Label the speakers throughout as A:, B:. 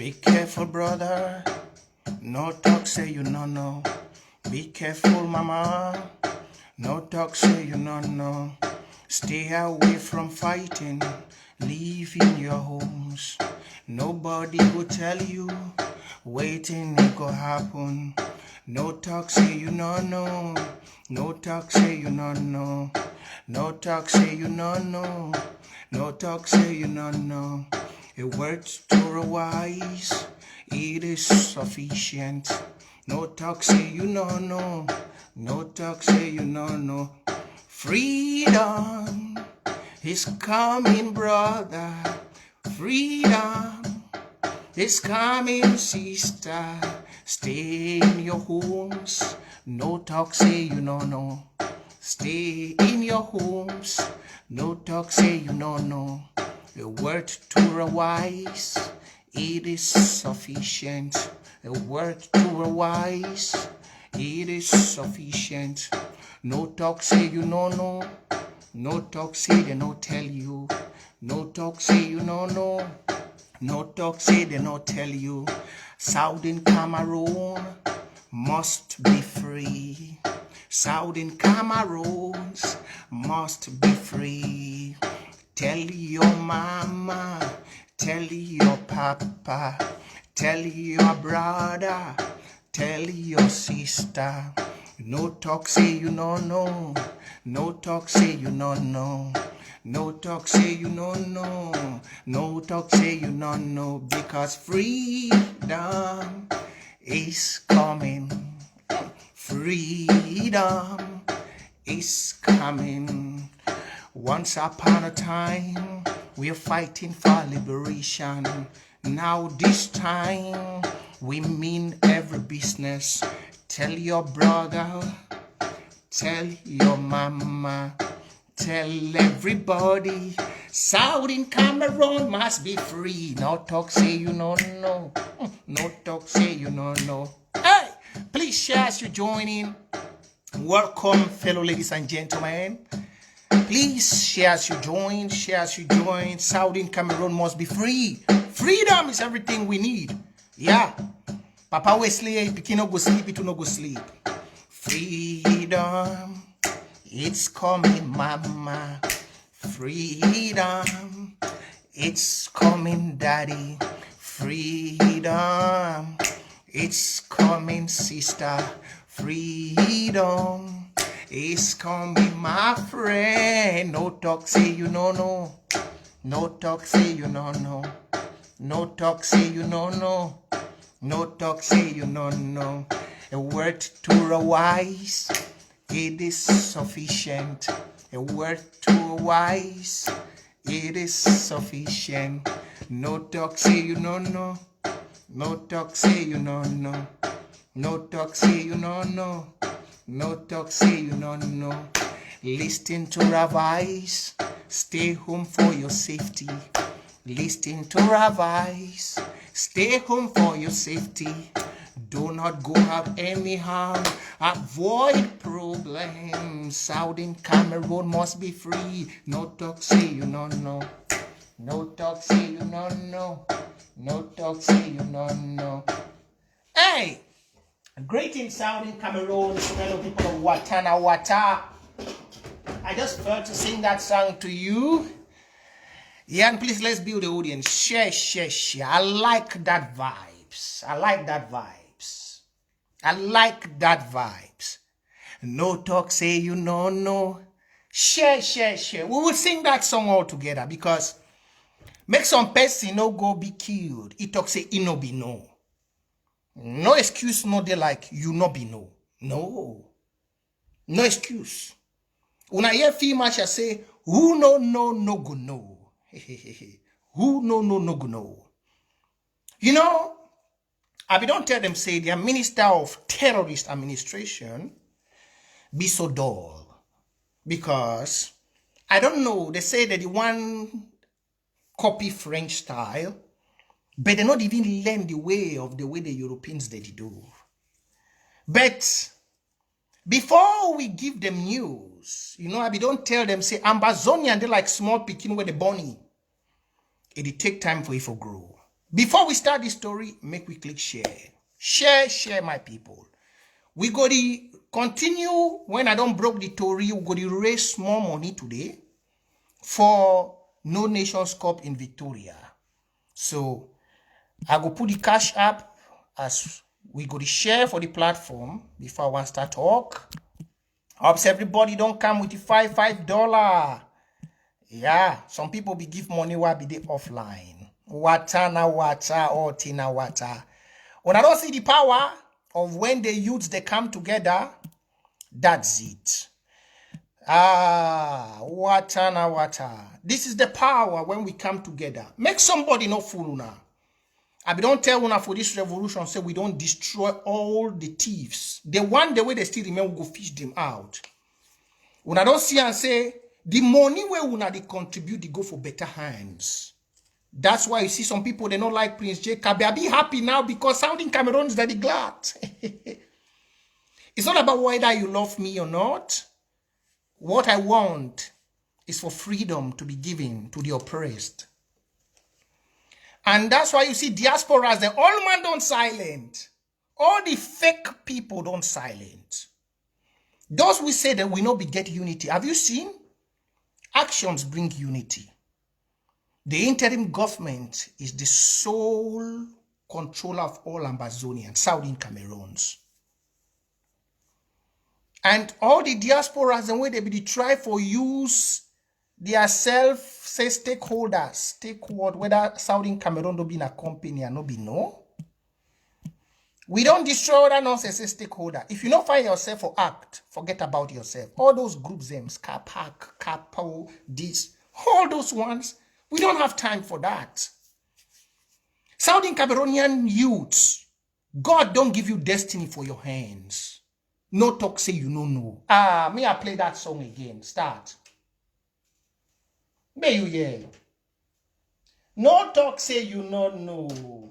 A: Be careful, brother. No talk say you no know. Be careful, mama. No talk say you no know. Stay away from fighting. Live in your homes. Nobody will tell you. Waiting it go happen. No talk say you no know. No talk say you no know. No talk say you no know. No talk say you no know. A word to the wise, it is sufficient. No talk say you no know. No talk say you no know. Freedom is coming, brother. Freedom is coming, sister. Stay in your homes. No talk say you no know. Stay in your homes. No talk say you no know. A word to the wise, it is sufficient. A word to the wise, it is sufficient. No talk say you no know. No talk say they no tell you. No talk say you no know. No talk say they no tell you. Southern Cameroon must be free. Southern Cameroons must be free. Tell your mama, tell your papa, tell your brother, tell your sister. No talk say you no know. No talk say you no know. No talk say you no know. No talk say you no know. Because freedom is coming. Freedom is coming. Once upon a time, we're fighting for liberation. Now this time, we mean every business. Tell your brother, tell your mama, tell everybody, Southern Cameroon must be free. No talk say you no know. No talk say you no know. Hey, please share as you join in. Welcome, fellow ladies and gentlemen. Please share as you join, share as you join. Southern Cameroon must be free. Freedom is everything we need. Yeah. Papa Wesley, pikin no go sleep, it no go sleep. Freedom, it's coming, mama. Freedom, it's coming, daddy. Freedom, it's coming, sister. Freedom, it's coming, my friend. No talk say you no know. No talk say you no know. No talk say you no know. No talk say you no know. A word to the wise, it is sufficient. A word to the wise, it is sufficient. No talk say you no know. No talk say you no know. No talk say you no know. No talk say you no know. Listen to the voice. Stay home for your safety. Listen to the voice. Stay home for your safety. Do not go out anyhow. Avoid problems. Southern Cameroon must be free. No talk say you no know. No talk say you no know. No talk say you no know. Hey! Greetings, Southern Cameroon, fellow people of Watana Wata. I just felt to sing that song to you. Yeah, and please let's build the audience. Share, share, share. I like that vibes. I like that vibes. I like that vibes. No talk say you no know. Share, share, share. We will sing that song all together because make some person no go be killed. It talk say it no be no. No excuse no dey like you no be no. No. No excuse. Una hear female shall say, who no no go no. Who no go no. You know, I be don't tell them say their minister of terrorist administration be so dull. Because I don't know, they say that the one copy French style, but they not even learn the way the Europeans they do. But before we give them news, you know, I be don't tell them say Ambazonia and they like small picking with the bunny. It take time for it to grow. Before we start this story, make we click share. Share, my people. We go to continue when I don't broke the story. We go to raise more money today for No Nations Cup in Victoria. So I go put the cash app as we go to share for the platform before I want to start talk. Hopes everybody don't come with the $5. Yeah, some people be give money while be they offline. Water na water or tina water. When I don't see the power of when the youths they come together, that's it. Water na water. This is the power when we come together. Make somebody no fool now. I don't tell una for this revolution, say we don't destroy all the thieves. They want the way they still remain, we go fish them out. Una don't see and say, the money where una they contribute, they go for better hands. That's why you see some people, they don't like Prince Jacob. I be happy now because Southern Cameroon is very glad. It's not about whether you love me or not. What I want is for freedom to be given to the oppressed. And that's why you see diasporas, the all man don't silent. All the fake people don't silent. Those who say that we not beget unity. Have you seen? Actions bring unity. The interim government is the sole controller of all Ambazonians, Southern Cameroons. And all the diasporas and where they be try for use their say stakeholders, take what whether Southern Cameroon don't be in a company and no be no. We don't destroy that nonsense as stakeholder. If you don't find yourself for act, forget about yourself. All those groups, Capac, Capo, this, all those ones, we don't have time for that. Southern Cameroonian youths, God don't give you destiny for your hands. No talk say you no know. May I play that song again? Start. May you hear? No talk say you no know.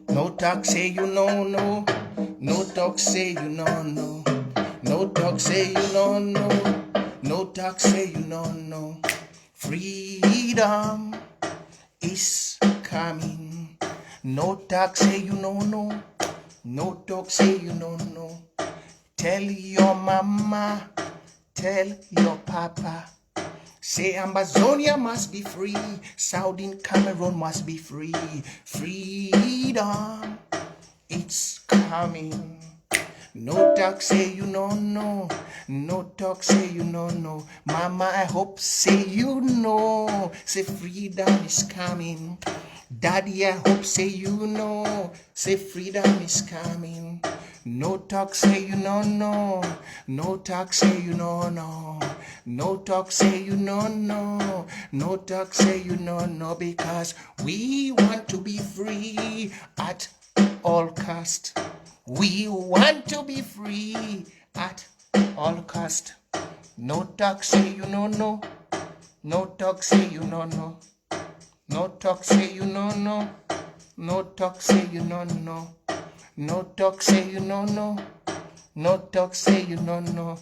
A: No talk say you no know. No talk say you no know. No talk say you no know. No talk say you no know. Freedom is coming. No talk say you no know. No talk say you no know. Tell your mama, tell your papa. Say Ambazonia must be free. Southern Cameroon must be free. Freedom, it's coming. No talk say you no know. No talk say you no know. Mama, I hope say you know. Say freedom is coming. Daddy, I hope say you know. Say freedom is coming. No talk say you no know. No talk say you no know. No talk say you no know. No talk say you no know. Because we want to be free at all cost. We want to be free at all cost. No talk say you no know. No talk say you no know. No talk say you no know. No talk say you no know. No talk say you no know. No talk say you no know.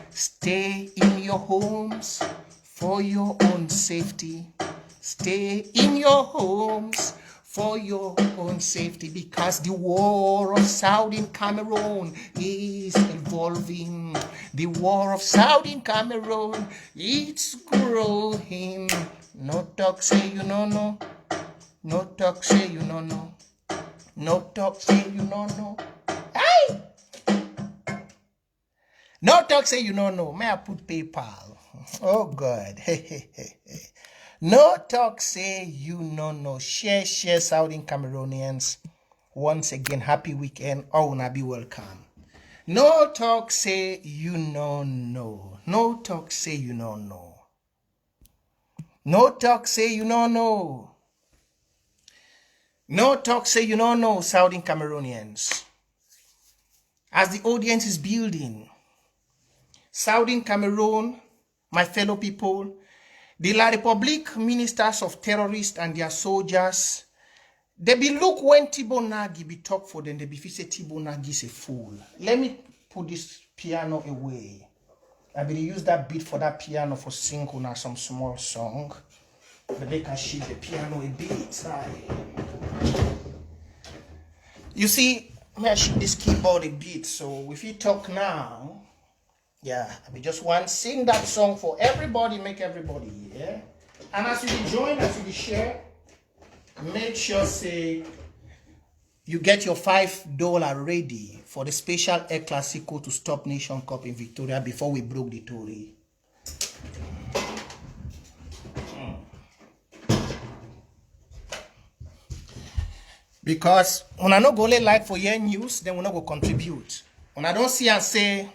A: Stay in your homes for your own safety. Stay in your homes for your own safety, because the war of Southern Cameroon is evolving. The war of Southern Cameroon, it's growing. No talk say you no know. No talk say you no know. No talk say you no know. Hey! No talk say you no know. May I put PayPal? Oh God. No talk say you no know. Share Southern Cameroonians. Once again, happy weekend. Oh, na be welcome. No talk say you no know. No talk say you no know. No talk say you no know. No talk say you no know, Southern Cameroonians. As the audience is building, Southern Cameroon, my fellow people, the La Republique ministers of terrorists and their soldiers, they be look when Thibaut Nagy be talk for them, they be say Thibaut Nagy is a fool. Let me put this piano away. I will use that beat for that piano for sing on some small song. But they can shift the piano a bit. Sorry. You see, I shift this keyboard a bit. So if you talk now, yeah, we just want to sing that song for everybody, make everybody hear. And as you join, as you share, make sure say you get your $5 ready for the special Air Classico to stop Nation Cup in Victoria before we broke the Tory. Because when I not go like for your news, then we not go contribute. When I don't see and say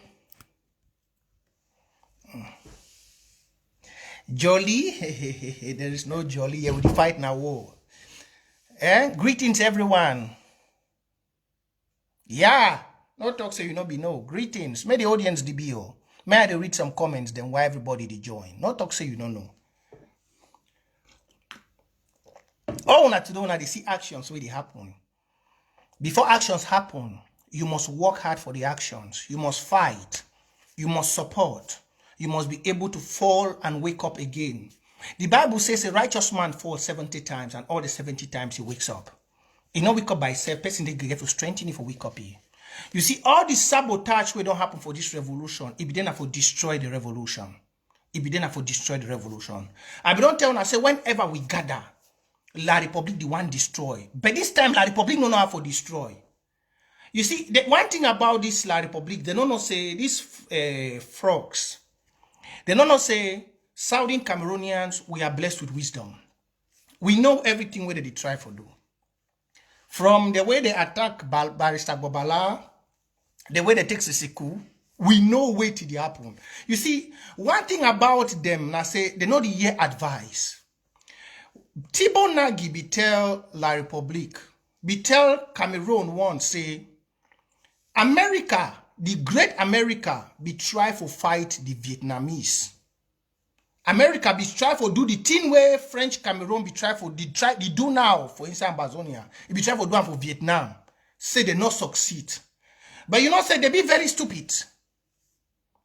A: jolly, there is no jolly here with the fight now war. Greetings everyone. Yeah, no talk say you no be no. Greetings. May the audience DBO. May I read some comments then why everybody they join. No talk say you don't know. All una to do una they see actions where they happen. Before actions happen, you must work hard for the actions. You must fight. You must support. You must be able to fall and wake up again. The Bible says a righteous man falls 70 times and all the 70 times he wakes up. He not wake up by himself. Person they get to strengthen it for wake up here. You see, all the sabotage will don't happen for this revolution. It be then for destroy the revolution. It be then for destroy the revolution. I be don't tell I say whenever we gather, La Republic the one destroy. But this time La Republic no know how to destroy. You see, the one thing about this La Republic, they don't know say these frogs. They don't know say Southern Cameroonians, we are blessed with wisdom. We know everything where they try for do. From the way they attack Barrister Bobala, the way they take Sisiku, we know where it happen. You see, one thing about them, I say, they know the year advice. Thibaut Nagy be tell La Republique, be tell Cameroon once, say, America, the great America, be try for fight the Vietnamese. America be try for do the thing where French Cameroon be try for the do now for inside Ambazonia. It be try for do for Vietnam. Say they not succeed. But you know say they be very stupid.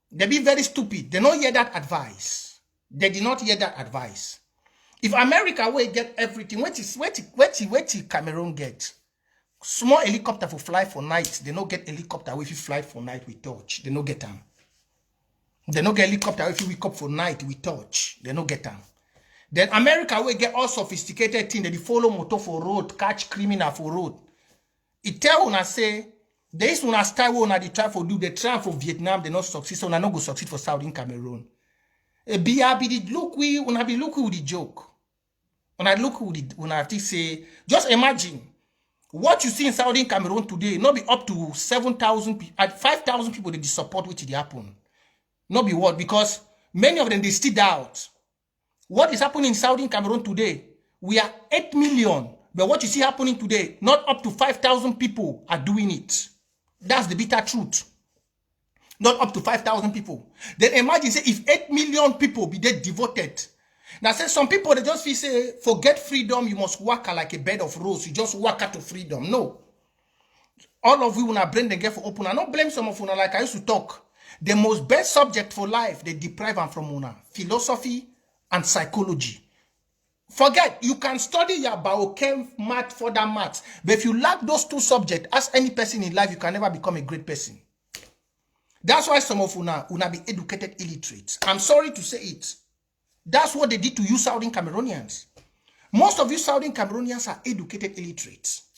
A: They be very stupid. They not hear that advice. They did not hear that advice. If America will get everything, what Cameroon get? Small helicopter for fly for night. They not get helicopter if you fly for night with touch. They not get them. They no get helicopter if you wake up for night with touch. They no get them. Then America will get all sophisticated things. They follow motor for road, catch criminal for road. It tell una say, there is una style una they try for do. They try for Vietnam, they not succeed. So una no go succeed for Southern Cameroon. Look with the joke. Una look with the una say, just imagine what you see in Southern Cameroon today. Not be up to 7,000 at 5,000 people they support which they happen. Not be what? Because many of them, they still doubt. What is happening in Southern Cameroon today? We are 8 million. But what you see happening today, not up to 5,000 people are doing it. That's the bitter truth. Not up to 5,000 people. Then imagine, say, if 8 million people be dead devoted. Now, say some people, they just feel, say, forget freedom, you must work like a bed of rose. You just work out to freedom. No. All of you, when I blame them get for open, I don't blame some of you like I used to talk. The most best subject for life, they deprive them from una. Philosophy and psychology. Forget, you can study your biochem, math, further maths. But if you lack those two subjects, as any person in life, you can never become a great person. That's why some of una be educated illiterates. I'm sorry to say it. That's what they did to you Southern Cameroonians. Most of you Southern Cameroonians are educated illiterates.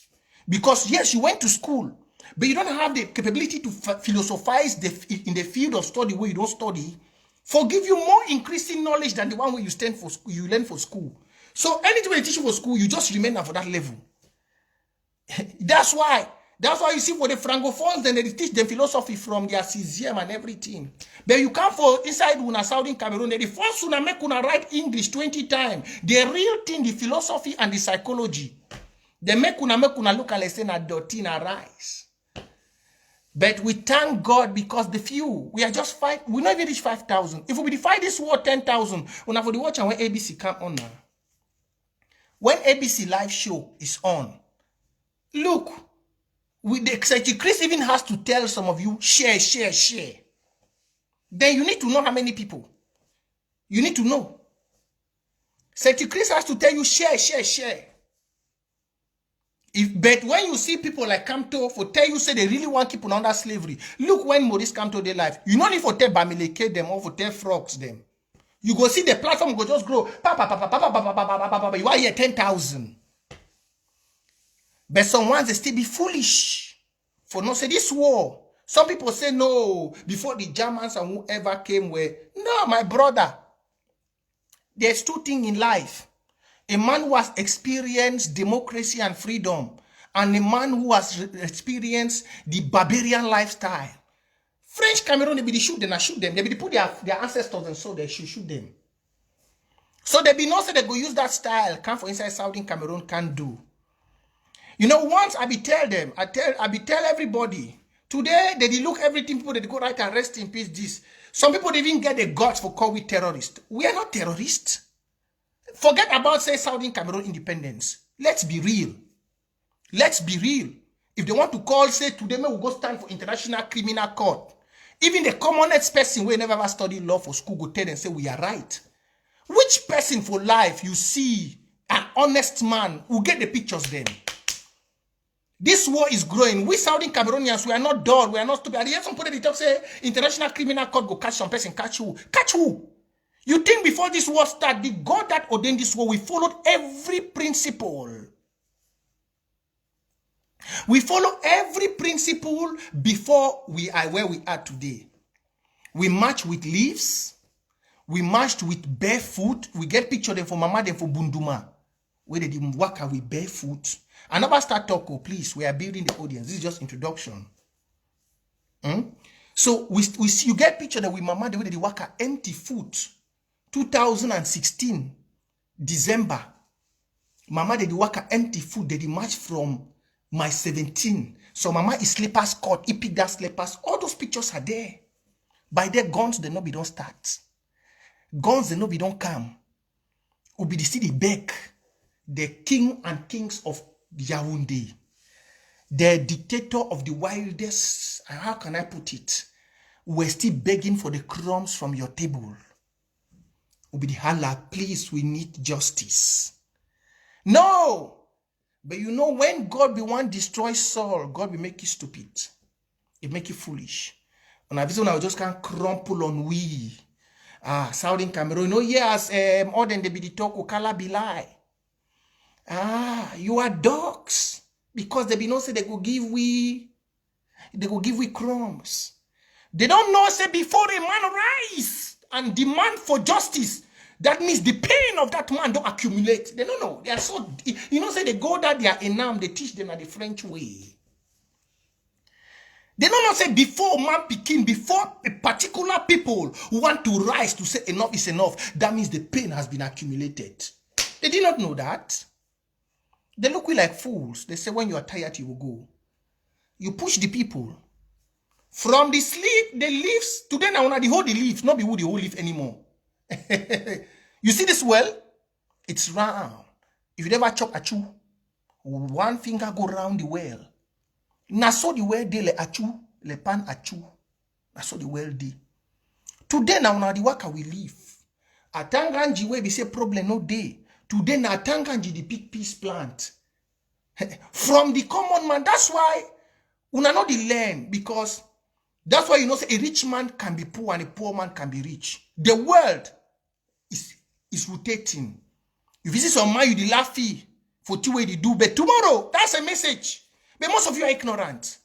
A: Because yes, you went to school. But you don't have the capability to philosophize in the field of study where you don't study. Forgive you more increasing knowledge than the one where you learn for school. So anything they teach you for school, you just remain for that level. That's why you see for the Francophones, then they teach them philosophy from their CZM and everything. But you come for inside una Southern Cameroon, they force una make una write English 20 times. The real thing, the philosophy and the psychology. They make una look at say na dirty na rice. But we thank God because the few, we are just fight. We not even reach 5,000. If we fight this war 10,000, we have to watch and when ABC come on now. When ABC live show is on, look, with the Secretary Chris even has to tell some of you, share. Then you need to know how many people. You need to know. Secretary Chris has to tell you, share, share, share. But when you see people like Camto for tell you say they really want to keep on under slavery, look when Maurice Camto they life. You don't need for tell Bamileke them or for tell frogs them. You go see the platform go just grow. You are here 10,000. But some ones they still be foolish for not say this war. Some people say no before the Germans and whoever came where. No, my brother. There's two things in life. A man who has experienced democracy and freedom, and a man who has experienced the barbarian lifestyle. French Cameroon, they be the shoot them, I shoot them. They be put their ancestors and so they shoot them. So they be not say they go use that style. Come for inside Southern Cameroon can't do. You know, once I be tell them, I be tell everybody. Today they look everything people they go right and rest in peace. This some people didn't get the guts for call we terrorists. We are not terrorists. Forget about say Southern Cameroon independence. Let's be real. Let's be real. If they want to call say today we will go stand for International Criminal Court. Even the commonest person who never ever studied law for school go tell and say we are right. Which person for life you see an honest man who get the pictures then? This war is growing. We Southern Cameroonians, we are not dull, we are not stupid. At the end, some people talk say International Criminal Court go catch some person, catch who? Catch who? You think before this war started, the God that ordained this war, we followed every principle. We follow every principle before we are where we are today. We march with leaves. We marched with barefoot. We get picture them for Mama, them for Bunduma. Where they didn't walk with barefoot. I never start talking, please. We are building the audience. This is just introduction. So we see you get picture that with Mama, the way they walk empty foot. 2016, December. Mama they walk empty foot. They march from my 17. So Mama is slippers cut. He picked that slippers. All those pictures are there. By their guns, they no be don't start. Guns, they no be don't come. Will be the city back. The king and kings of Yaoundé. The dictator of the wildest, how can I put it? We're still begging for the crumbs from your table. Will be the holla, please, we need justice. No! But you know, when God be one destroy Saul, God will make you stupid. It make you foolish. And I visit when I just can't crumple on we. Southern Cameroon. No, yes, more than they be the talk, Okala be lie. You are dogs. Because they be not say they go give we crumbs. They don't know say before a man rise and demand for justice, that means the pain of that man don't accumulate. They don't know. They are so, you know, say they go that they are enam, they teach them at the French way. They don't know say before man picking, before a particular people who want to rise to say enough is enough, that means the pain has been accumulated. They did not know that. They look like fools. They say when you are tired, you will go. You push the people. From the sleep, the leaves, today now the whole the leaves, not be who the whole leaf anymore. You see this well? It's round. If you never chop a chew, one finger go round the well. Na so the well de le achu, le pan achu. Na so the well de. Today now the waka we leave. Atanganji we be say problem no day. Today na Atanganji the big peace plant. From the common man, that's why una not the learn, because that's why you know say a rich man can be poor and a poor man can be rich. The world is rotating. If you see some man you the laughy for two way they do, but tomorrow that's a message. But most of you are ignorant.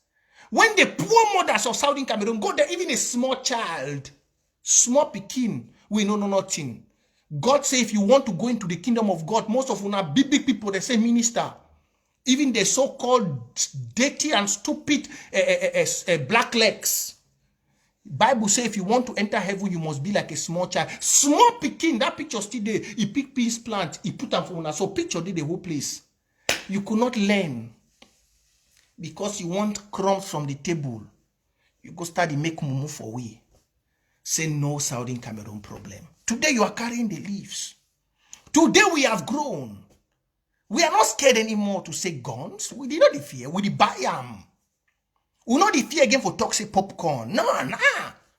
A: When the poor mothers of Southern Cameroon go there, even a small child, small pikin, we know nothing. God say if you want to go into the kingdom of God, most of una big people they say minister. Even the so-called dirty and stupid black legs. Bible says if you want to enter heaven, you must be like a small child. Small picking, that picture still there. He pick peace plant, he put them for una. So picture did the whole place. You could not learn because you want crumbs from the table. You go start to make mumu for we. Say no Southern Cameroon problem. Today you are carrying the leaves. Today we have grown. We are not scared anymore to say guns. We did not the fear. We did buy them. We not the fear again for toxic popcorn. Nah.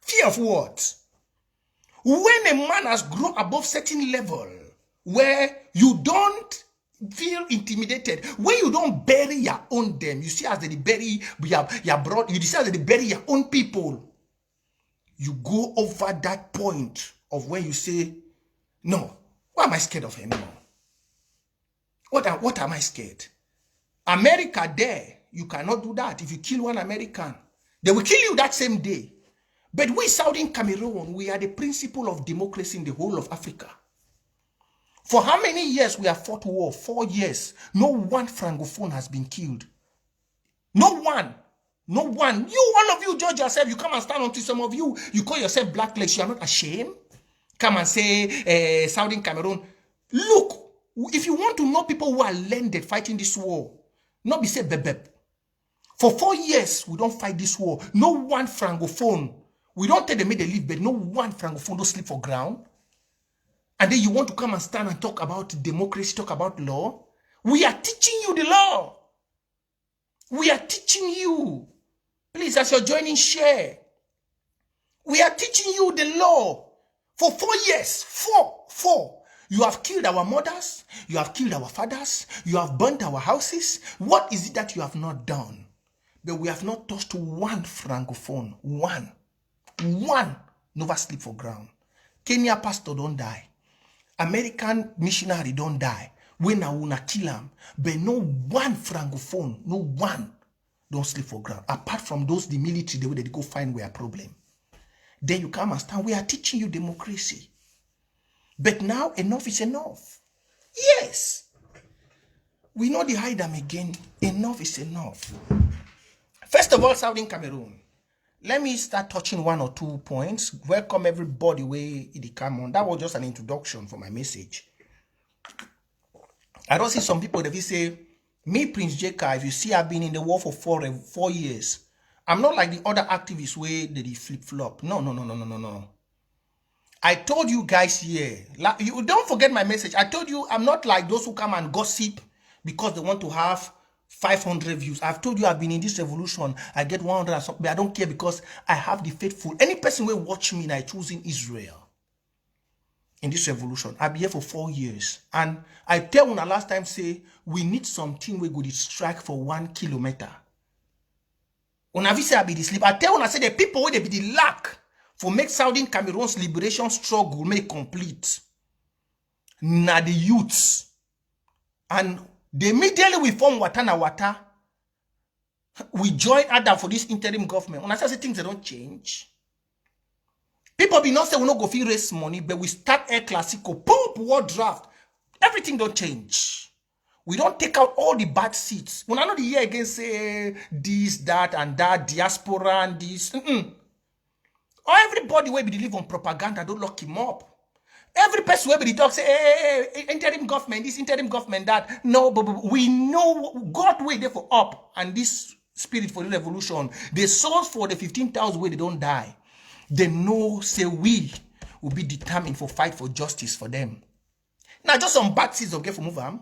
A: Fear of what? When a man has grown above certain level, where you don't feel intimidated, where you don't bury your own them. You see as they bury your broad, you see as they bury your own people. You go over that point of where you say, no, why am I scared of anymore? What am I scared? America there, you cannot do that. If you kill one American, they will kill you that same day. But we Southern Cameroon, we are the principle of democracy in the whole of Africa. For how many years we have fought war? 4 years. No one Francophone has been killed. No one. No one. You, all of you, judge yourself. You come and stand until some of you, you call yourself blacklegs. You are not ashamed. Come and say, Southern Cameroon. Look, if you want to know people who are landed fighting this war, not be say bebeb. For 4 years, we don't fight this war. No one Francophone. We don't tell them they leave, but no one Francophone don't sleep for ground. And then you want to come and stand and talk about democracy, talk about law. We are teaching you the law. We are teaching you. Please, as you're joining, share. We are teaching you the law. For 4 years, four. You have killed our mothers. You have killed our fathers. You have burnt our houses. What is it that you have not done? But we have not touched one Francophone. One. Never sleep for ground. Kenya pastor don't die. American missionary don't die. When I wanna kill them, but no one Francophone, no one don't sleep for ground. Apart from those, the military, the way they go find where a problem. Then you come and stand. We are teaching you democracy. But now enough is enough. Yes. We know the hide them again. Enough is enough. First of all, Southern Cameroon. Let me start touching 1 or 2 points. Welcome everybody where it come on. That was just an introduction for my message. I don't see some people that will say, me, Prince J.K., if you see I've been in the war for 4 years, I'm not like the other activists where they flip-flop. No. I told you guys here, you don't forget my message. I told you I'm not like those who come and gossip because they want to have 500 views. I've told you I've been in this revolution. I get 100 and something, but I don't care because I have the faithful. Any person will watch me and I choose in Israel. In this revolution, I'll be here for 4 years. And I tell when I last time say, we need something we go to strike for 1 kilometer. When I say I be the sleep, I tell when I say the people where they be the lack for make Southern Cameroon's liberation struggle make complete. Na the youths. And they immediately we form Wata. We join Adam for this interim government. When I say things they don't change. People be not say we not go feel raise money, but we start Air Classico, pop, war draft. Everything don't change. We don't take out all the bad seats. When I know the year again say this, that, and that, diaspora and this. Or everybody will be live on propaganda, don't lock him up. Every person will be talk say, hey, interim government, this interim government, that. No, but we know God way there for up. And this spirit for the revolution, the souls for the 15,000 way they don't die. They know, say we will be determined for fight for justice for them. Now, just some bad seeds of get for move on.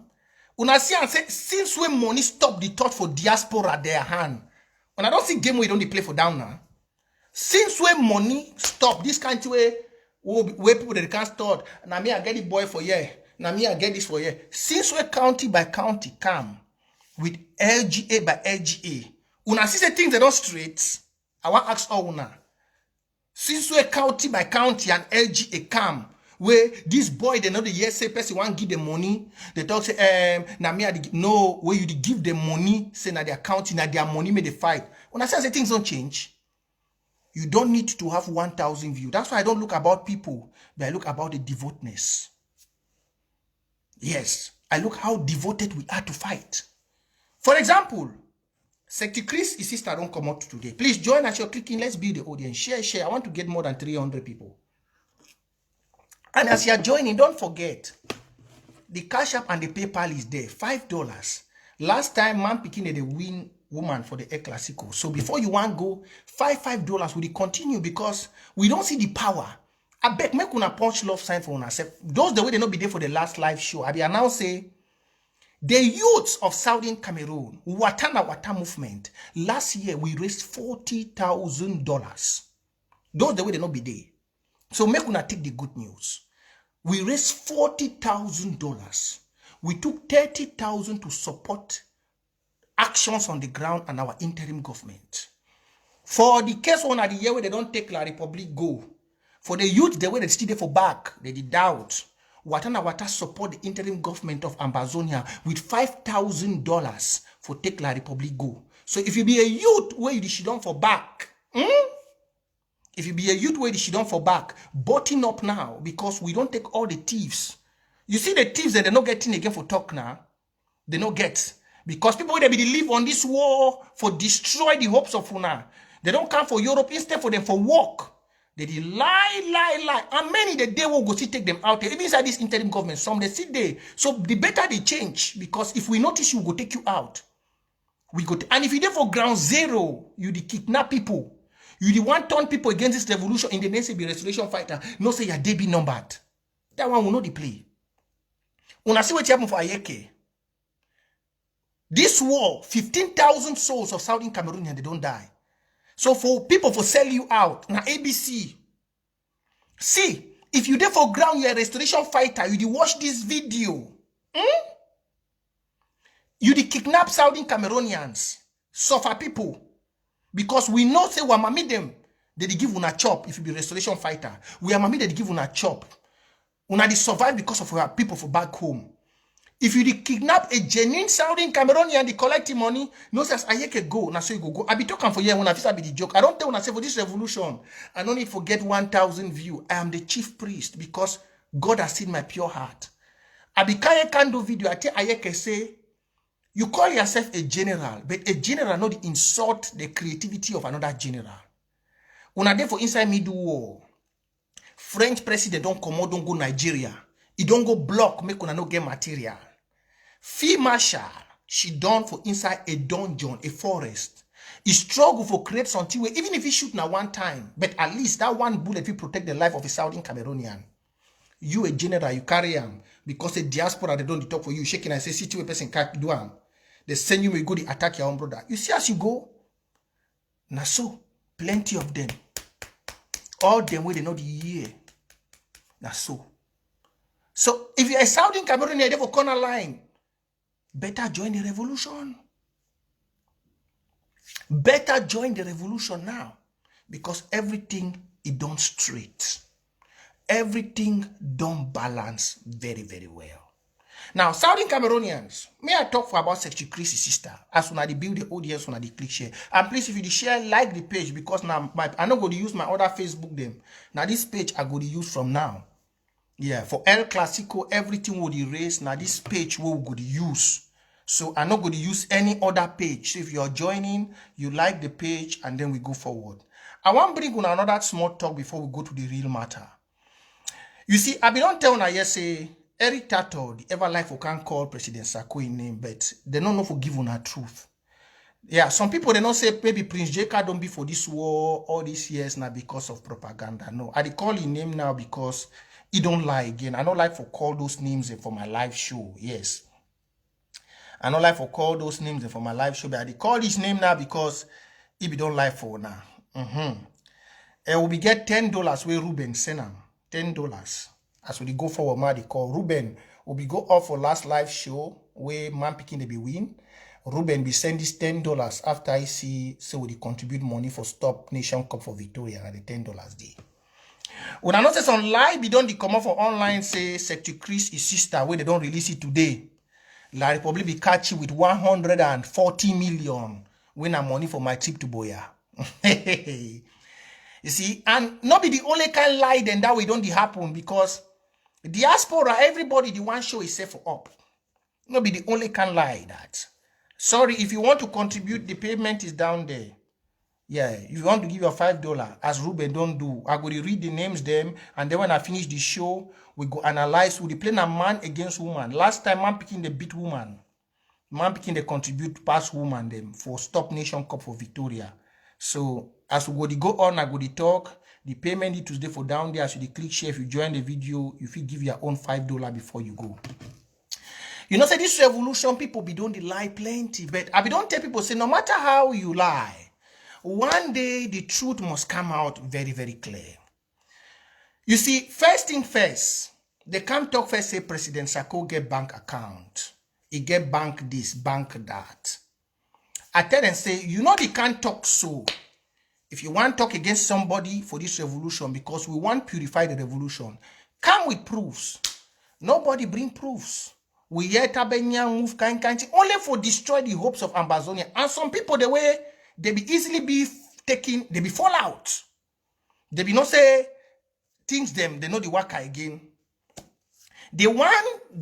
A: Una see and say, since when money stop the thought for diaspora their hand. When I don't see game we don't play for down now. Since when money stop this country where people they can't start. Now me I get the boy for year. Now me I get this for year. Since when county by county come with LGA by LGA. Una see say things they don't straight. I want to ask all una. Since we county by county and LGA come, where this boy they know the yes say person want give them money, they talk say now me no where you give them money, say na their county, na their money may they fight. When I say things don't change, you don't need to have 1,000 views. That's why I don't look about people, but I look about the devoteness. Yes, I look how devoted we are to fight. For example, Secretary Chris, his sister don't come out today. Please join as you're clicking. Let's build the audience. Share. I want to get more than 300 people. And as you're joining, don't forget, the Cash App and the PayPal is there. $5. Last time, man picking the win woman for the Air Classico. So before you want go, $5 will continue because we don't see the power. I beg, make una punch love sign for una self. Those the way they not be there for the last live show. I be announce say, the youths of Southern Cameroon, Wata movement, last year we raised $40,000. Those the way they not be there. So make una take the good news. We raised $40,000. We took $30,000 to support actions on the ground and our interim government. For the case one of the year where they don't take La Republic go. For the youth, the way they still there for back, they did doubt. Wata support the interim government of Ambazonia with $5,000 for take La Republic go. So if you be a youth where you should on for back, if you be a youth where you should on for back, button up now because we don't take all the thieves. You see the thieves that they're not getting again for talk now. They not get. Because people they be live on this war for destroy the hopes of Una. They don't come for Europe instead for them for work. They lie. And many the day will go see take them out. Even inside this interim government, some they sit there. So the better they change. Because if we notice you, go take you out. We go and if you there for ground zero, you the kidnap people. You the one turn people against this revolution in the next be restoration fighter. No say your day be numbered. That one will not the play. Una see what happen for Ayeke. This war, 15,000 souls of Southern Cameroonians, they don't die. So for people for sell you out, now ABC. See, if you there for ground, you're a restoration fighter, you watch this video. You the kidnap Southern Cameroonians, suffer people. Because we know say we mami them, they give una chop if you be restoration fighter. We are mami they give una chop. Una they survive because of our people for back home. If you kidnap a genuine Southern Cameroonian and they collect the money, no says Ayeke go, now so you go. I be talking for you when I feel be the joke. I don't tell when I say for this revolution, I don't need to forget 1,000 views. I am the chief priest because God has seen my pure heart. I be can do video. I tell Ayeke say, you call yourself a general, but a general not insult the creativity of another general. Una there for inside middle war. French president don't come out, don't go Nigeria. He don't go block, make una no get material. Field Marshal, she done for inside a dungeon, a forest. He struggle for create something where even if he shoot now one time, but at least that one bullet will protect the life of a Southern Cameroonian. You a general, you carry him because the diaspora they don't talk for you, shaking and say, see two person can't do him. They send you, may go to attack your own brother. You see as you go, now so plenty of them. All them where they know the year. Now so. So if you're a Southern Cameroonian, you're for corner line, better join the revolution. Better join the revolution now. Because everything is done straight. Everything done balance very, very well. Now, Southern Cameroonians, may I talk for about Secretary Chris's sister? As when I build the audience, when I click share. And please, if you share, like the page, because now I'm not going to use my other Facebook them. Now, this page I'm going to use from now. Yeah, for El Clasico, everything will erase. Now, this page we're going to use. So, I'm not going to use any other page. So, if you're joining, you like the page, and then we go forward. I want to bring on another small talk before we go to the real matter. You see, I don't tell now, yes, say, Eric Tato, the ever life who can call President Sako in name, but they don't know for give on a truth. Yeah, some people they don't say maybe Prince Jeka don't be for this war all these years now because of propaganda. No, I call his name now because he don't lie again. I don't like for call those names for my live show. Yes, I don't like for call those names for my live show, but I call his name now because he don't lie for now. And we get $10 where Ruben send him $10. As we go forward, man, they call Ruben. We go off for last live show where man picking the be win. Ruben be send this $10 after I see so we contribute money for Stop Nation Cup for Victoria at the $10 day. When I notice on live, we don't come up for online say Secretary Chris his sister where they don't release it today. La Republic be catch you with 140 million when I'm money for my trip to Boya. You see, and not be the only kind lie then that way don't happen because diaspora, everybody, the one show is safe for up. Not be the only can lie that. Sorry, if you want to contribute, the payment is down there. Yeah, if you want to give your $5, as Ruben don't do, I go to read the names them, and then when I finish the show, we go analyze who they play a man against woman. Last time, man picking the beat woman. Man picking the contribute past woman them for Stop Nation Cup for Victoria. So, as we go on, I go to talk. The payment is Tuesday for down there. As you click share, if you join the video, if you give your own $5 before you go. You know, say this revolution, people be doing the lie plenty. But I be don't tell people, say, no matter how you lie, one day the truth must come out very, very clear. You see, first thing first, They can't talk first say President Sako get bank account. He get bank this, bank that. I tell them say, you know they can't talk so. If you want to talk against somebody for this revolution, because we want to purify the revolution, come with proofs. Nobody bring proofs. We hear Tabenya move kind only for destroy the hopes of Ambazonia. And some people, the way they be easily be taken, they be fall out. They be not say things them, they know the worker again. The one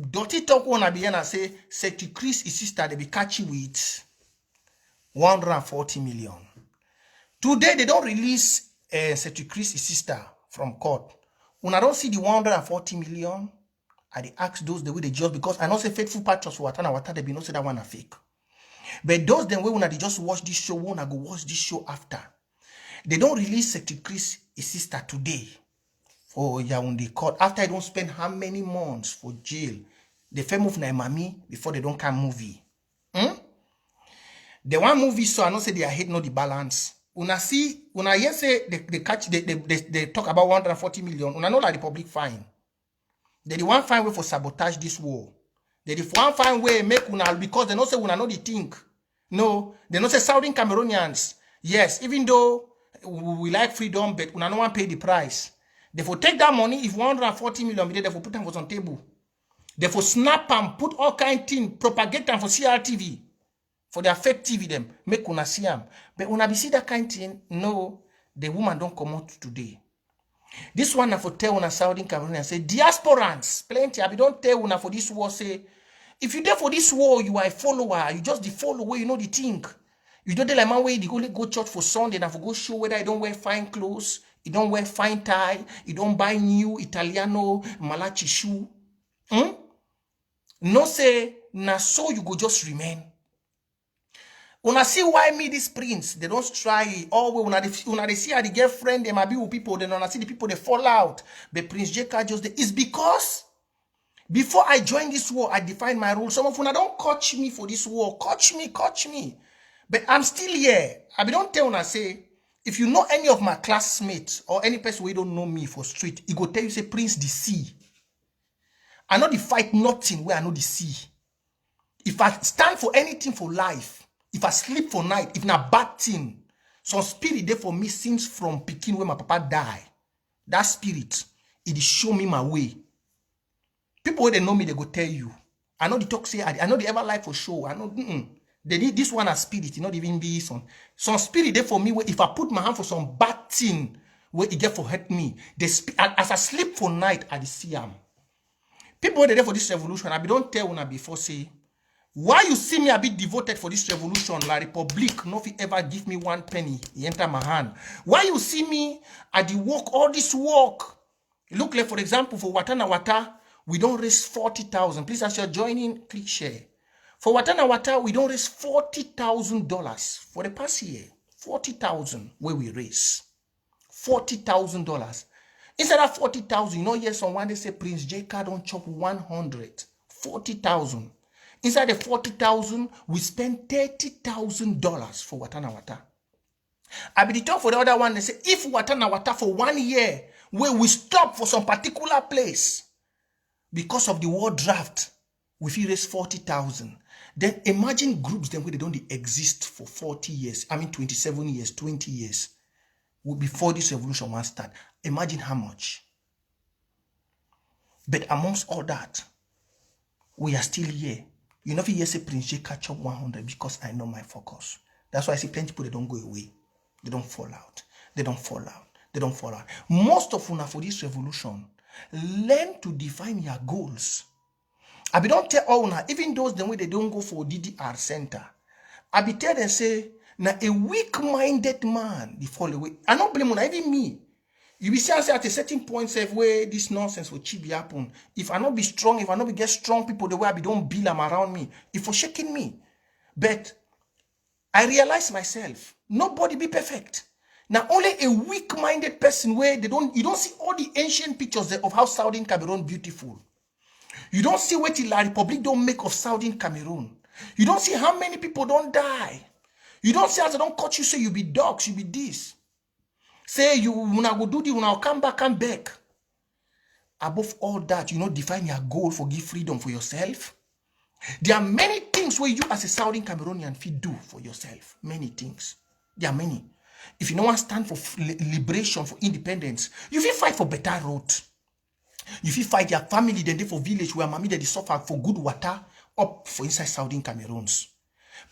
A: dirty talk on Abiana say, Secretary Chris, his sister, they be catching with 140 million. Today, they don't release Secretary Chris, his sister, from court. When I don't see the 140 million, I ask those the way they just, because I know say faithful patrons for Watana, they be not say that one a fake. But those the way when they just watch this show, when I go watch this show after, they don't release Secretary Chris, his sister, today for Yaoundé court. After I don't spend how many months for jail, they first move na Mami before they don't come movie. The one movie, so I know say they are hate no the balance. Una see, una hear say they talk about 140 million. Una know like the public fine. They the one fine way for sabotage this war. They the one fine way make una, because they know say una know the thing. No, they know say Southern Cameroonians. Yes, even though we like freedom, but una no one pay the price. They for take that money, if 140 million, they for put them for on table. They for snap and put all kind of thing, propagate them for CRTV. For their fake TV them, make una see them. But when I see that kind of thing, no, the woman don't come out today. This one I for tell una Southern Cameroon and say, diasporans, plenty. I don't tell una for this war, say, if you there for this war, you are a follower, you just the follower, you know the thing. You don't tell a man where you only go church for Sunday and for go show whether you don't wear fine clothes, you don't wear fine tie, you don't buy new Italiano, Malachi shoe. No say, na so you go just remain. Una see why me this prince, they don't try all way. Una they see how the girlfriend, they might be with people, then una see the people they fall out. But Prince J.K. just it's because before I joined this war, I defined my rule. Some of una don't coach me for this war. Coach me. But I'm still here. I don't tell una say, if you know any of my classmates or any person who don't know me for street, he go tell you say Prince the sea. I know the fight nothing where I know the sea. If I stand for anything for life, if I sleep for night, if not bad thing, some spirit there for me since from Peking where my papa died. That spirit, it show me my way. People they know me, they go tell you. I know the talk say, I know the ever life for show. I know they need this one as spirit, not even be some spirit there for me. Where if I put my hand for some bad thing, where it get for hurt me, as I sleep for night, I see them. People they there for this revolution. I don't tell una before say. Why you see me a bit devoted for this revolution? La Republic, no fit ever give me 1 penny. He enter my hand. Why you see me at the work, all this work? Look like, for example, for Watana Wata, we don't raise 40,000. Please, as you're joining, click share. For Watana Wata, we don't raise $40,000 for the past year. 40,000 where we raise. $40,000. Instead of 40,000, you know, yes, someone they say Prince J.K. don't chop 100. 40,000. Inside the 40,000, we spend $30,000 for Watana Wata. I be the talk for the other one. They say if Watana Wata for 1 year, where we stop for some particular place because of the war draft, we feel raise 40,000. Then imagine groups then where they don't exist for 40 years. I mean 27 years, 20 years before this revolution was start. Imagine how much. But amongst all that, we are still here. You know, if you say Prince J catch up 100 because I know my focus. That's why I see plenty people, they don't go away. They don't fall out. They don't fall out. They don't fall out. Most of una for this revolution, learn to define your goals. I be don't tell all una, even those the way they don't go for DDR center. I be tell them say, now a weak-minded man, they fall away. I don't blame una, even me. You be saying at a certain point, say where this nonsense will cheap happen. If I not be strong, if I not be get strong people the way I be don't build them around me, if for shaking me. But I realize myself, nobody be perfect. Now only a weak-minded person where you don't see all the ancient pictures of how Southern Cameroon beautiful. You don't see what the La Republic don't make of Southern Cameroon. You don't see how many people don't die. You don't see how they don't cut you, say you be dogs, you be this. Say you wanna go do this, wanna come back. above all that, you know, define your goal for give freedom for yourself. There are many things where you as a Southern Cameroonian fit do for yourself. Many things. There are many. If you don't want to stand for liberation, for independence, you will fight for better road. You will fight your family, then they for village where mommy they suffer for good water up for inside Southern Cameroons.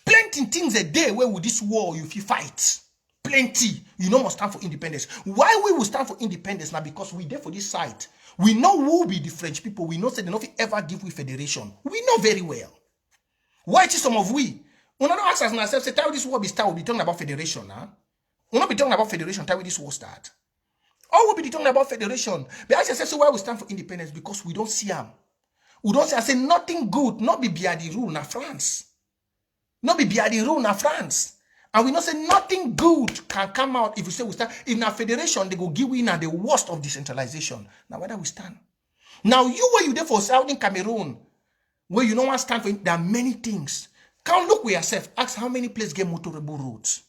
A: Plenty things a day where with this war you will fight. Plenty. You know must stand for independence. Why we will stand for independence now? Because we there for this side. We know who will be the French people. We know say they don't ever give we federation. We know very well. Why is some of we? We don't ask ourselves, say, tell this war be start, we'll be talking about federation, huh? We'll not be talking about federation, tell this war start. Or we'll be talking about federation. But ask yourself, so why we stand for independence? Because we don't see them. We don't see, I say, nothing good, not be the rule na France. Not be the rule na France. And we know say nothing good can come out if we say we stand. If na federation, they go give we now the worst of decentralization. Now whether we stand. Now you were you there for Southern Cameroon, where you don't want to stand for it, there are many things. Can't look with yourself. Ask how many places get motorable roads.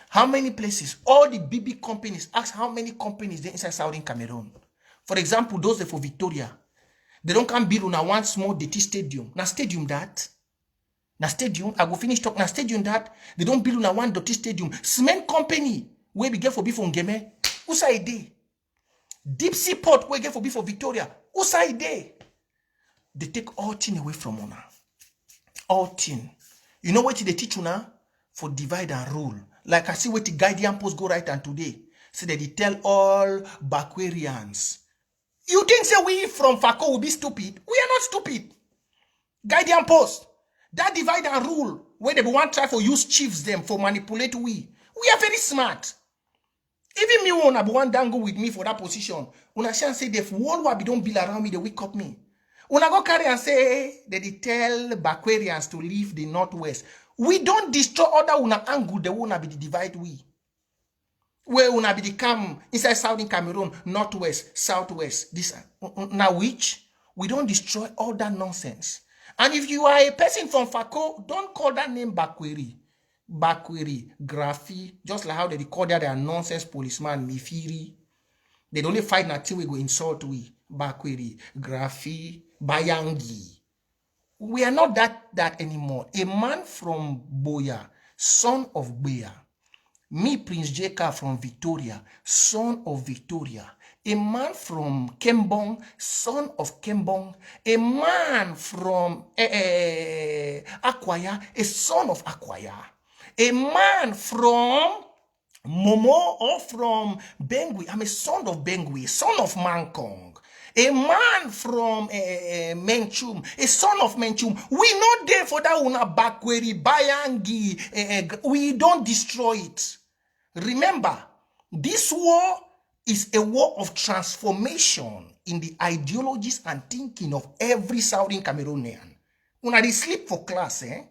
A: How many places? All the big companies. Ask how many companies they inside Southern Cameroon. For example, those that for Victoria, they don't come build on one small dirty stadium. Now stadium that. Now stadium, I go finish talk. Now stadium that they don't build on one dirty stadium. Cement company where we get for before Ngeme. Who say day? Deep sea port where get for before Victoria. Who say day? They take all thing away from honor. All thing. You know what they teach you now? For divide and rule. Like I see what the Guardian Post go right and today. So that they tell all Bakwarians. You think say we from Fako will be stupid? We are not stupid. Guardian Post. That divide and rule. Where they want try for use chiefs them for manipulate we. We are very smart. Even me wanna be one dangle with me for that position. Una shall say the world war be don't build around me, they wake up me. Una go carry and say that they tell Bakwarians to leave the northwest. We don't destroy other una angle, they wanna be the divide we. Where una be the come inside Southern Cameroon, northwest, southwest. This now which we don't destroy all that nonsense. And if you are a person from Fako, don't call that name Bakweri. Bakweri, Graphi, just like how they call that their nonsense policeman, Mifiri. They only fight until we go insult we. Bakweri, Graphi, Bayangi. We are not that anymore. A man from Boya, son of Boya. Me, Prince Jeka from Victoria, son of Victoria. A man from Kembong, son of Kembong. A man from Akwaya, a son of Akwaya. A man from Momo or from Bengui, I'm a son of Bengui, son of Mankong. A man from Menchum, a son of Menchum. We not there for that una Bakweri, Bayangi. We don't destroy it. Remember, this war is a war of transformation in the ideologies and thinking of every Southern Cameroonian. Una they sleep for class, eh?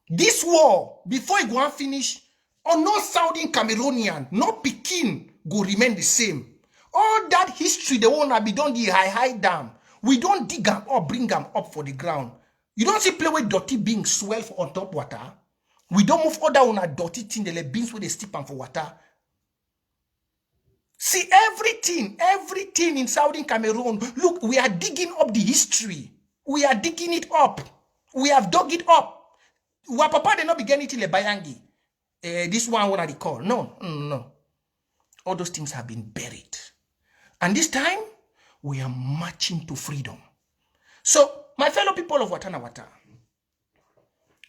A: This war, before it go and finish, or no Southern Cameroonian, no Pekin go remain the same. All that history they wanna be done the high dam. We don't dig them or bring them up for the ground. You don't see play with dirty beings swell on top water. We don't move other on a dirty thing, the beans where they steep for water. See everything in Southern Cameroon. Look, we are digging up the history. We are digging it up. We have dug it up. Why papa they not begin it till a Bayangi? This one what I recall. No. All those things have been buried. And this time, we are marching to freedom. So, my fellow people of Watana Wata,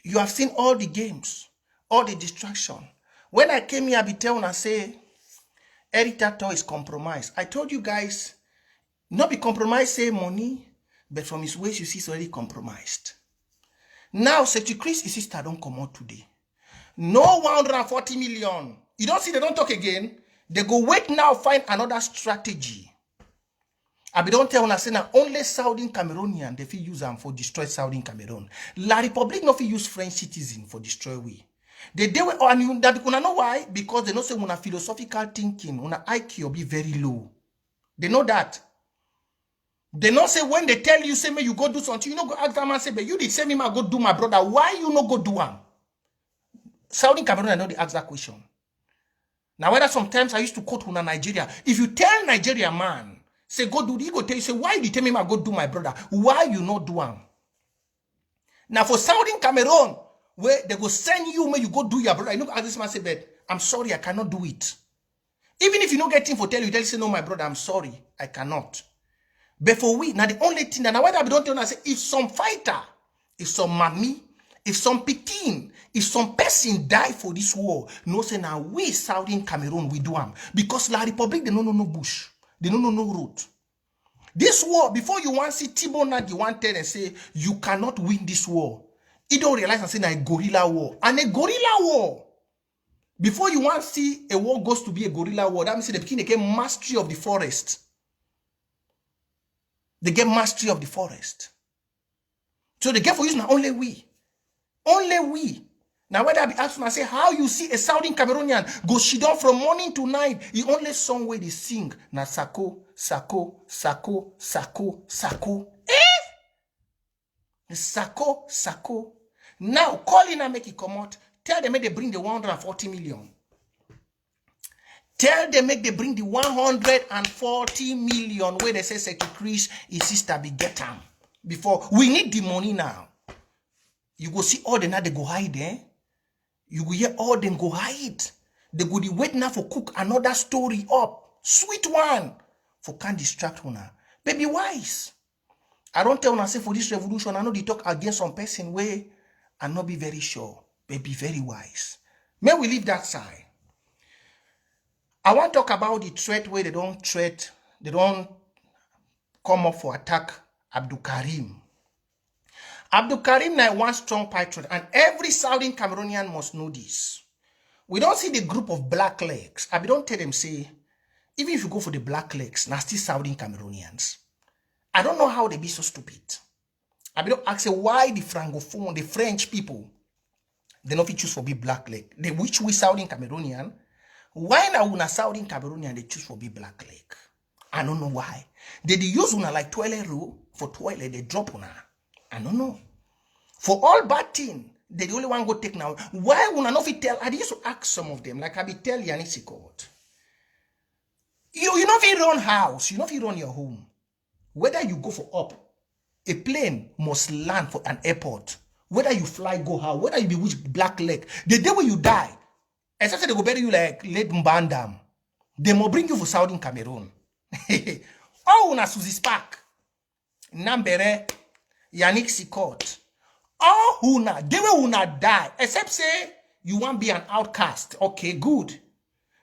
A: you have seen all the games, all the distraction. When I came here, I be telling and say, Eric Tato is compromised. I told you guys, not be compromised, say money, but from his ways, you see, it's already compromised. Now, Secretary Chris, his sister don't come out today. No 140 million. You don't see, they don't talk again. They go wait now, find another strategy. I be don't tell una say now only Southern Cameroonian they fit use them for destroy Southern Cameroon. La Republic no fit use French citizen for destroy we. They do and that una know why? Because they know say una philosophical thinking, una IQ be very low. They know that. They know say when they tell you say me you go do something, you know go ask them and say, but you did say me ma go do my brother. Why you no go do am? Southern Cameroon I know they ask that question. Now whether sometimes I used to quote una Nigeria. If you tell Nigeria man, Say, go do, he go tell you, say, why you tell me I go do my brother? Why you not do am? Now for Southern Cameroon, where they go send you when you go do your brother, you know, as this man say, but I'm sorry, I cannot do it. Even if you don't get him for tell you, say, no, my brother, I'm sorry, I cannot. But for we, now the only thing that now why I don't tell you, I say, if some fighter, if some mommy, if some pikin, if some person die for this war, no say now we Southern Cameroon we do am because La Republic they no bush, they no road. This war, before you want to see T-Bone, you want to tell and say you cannot win this war. You don't realize and say na a guerrilla war. And a guerrilla war, before you want to see a war goes to be a guerrilla war, that means they begin to get mastery of the forest. They get mastery of the forest. So they get for you now only we. Only we. Now when I be asking, I say, how you see a Southern Cameroonian go sit down from morning to night? The only song where they sing, na sako, sako, sako, sako, sako. Sako, sako. Now call in and make it come out. Tell them make they bring the 140 million. Tell them make they bring the 140 million where they say Secretary Chris, his sister be get them. Before we need the money now. You go see all the now they go hide eh? You go hear all them go hide. They go the wait now for cook another story up. Sweet one. For can't distract una. Baby wise. I don't tell una say for this revolution, I know they talk against some person way and not be very sure. Baby very wise. May we leave that side. I want to talk about the threat where they don't come up for attack Abdul Karim. Abdul Karim now one strong patriot, and every Southern Cameroonian must know this. We don't see the group of black legs. I don't tell them say, even if you go for the black legs, now still Southern Cameroonians. I don't know how they be so stupid. I don't ask why the Francophone, the French people, they don't choose for be black leg. They which we Southern Cameroonian. Why now una Southern Cameroonian they choose for be black leg? I don't know why. They use una like toilet roll for toilet, they drop una. I don't know. For all bad thing, they the only one go take now. Why una not fit tell? I used to ask some of them, like I be tell Yanisi God. You know if you run house, you know if you run your home. Whether you go for up, a plane must land for an airport. Whether you fly, go how, whether you be which black leg, the day when you die, especially they go bury you like late Mbandam, they must bring you for Southern Cameroon. Oh, una Suzy Spark, Nambere, Yannick Sikot. Oh, una, they will una die. Except say you want be an outcast. Okay, good.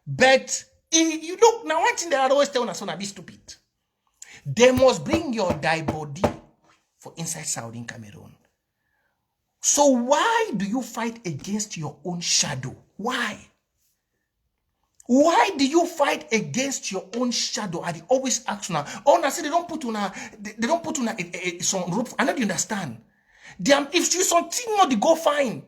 A: But you look now, one thing that I always tell us on be stupid. They must bring your die body for inside Southern Cameroon. So why do you fight against your own shadow? Why? Why do you fight against your own shadow? I always ask now. Oh, now say they don't put on some rope. I don't understand. If you something not to go fine,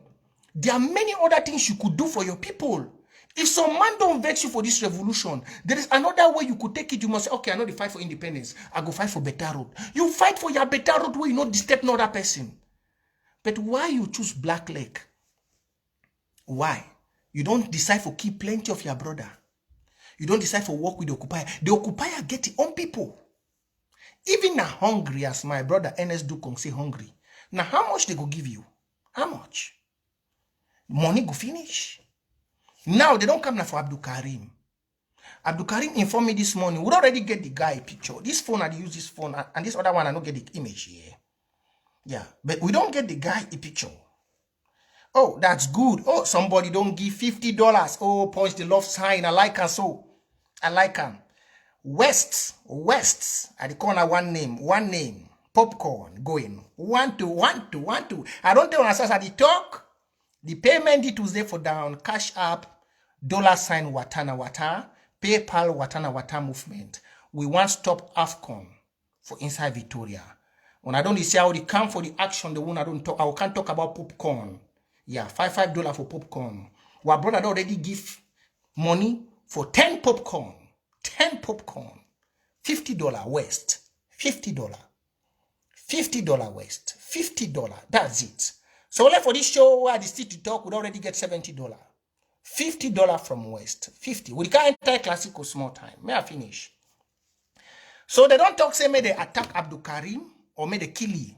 A: there are many other things you could do for your people. If some man don't vex you for this revolution, there is another way you could take it. You must say, okay, I know the fight for independence. I go fight for better road. You fight for your better road where you not disturb no other person. But why you choose black leg? Why? You don't decide for keep plenty of your brother. You don't decide for work with the occupier. The occupier get their own people. Even now hungry as my brother Ernest Dukong say hungry. Now how much they go give you? How much? Money go finish. Now they don't come now for Abdul Karim. Abdul Karim informed me this morning. We already get the guy picture. This phone, I use this phone, and this other one, I don't get the image here. Yeah, but we don't get the guy a picture. Oh, that's good. Oh, somebody don't give $50. Oh, punch the love sign. I like her so. I like him. West. At the corner, one name. Popcorn going. 1 2 1 2 1 2. I don't tell us at the talk. The payment it was there for down. Cash App, $sign Watana Wata, PayPal Watana Wata movement. We want stop AFCON for inside Victoria. When I don't see how they come for the action, the one I don't talk. I can't talk about popcorn. Yeah, $5 for popcorn. Our brother already give money for 10 popcorn. 10 popcorn. $50 West. $50. $50 West. $50. That's it. So like for this show where the stick to talk, we already get $70. $50 from West. 50. We can't enter classical small time. May I finish? So they don't talk say may they attack Abdul Karim or may they kill you.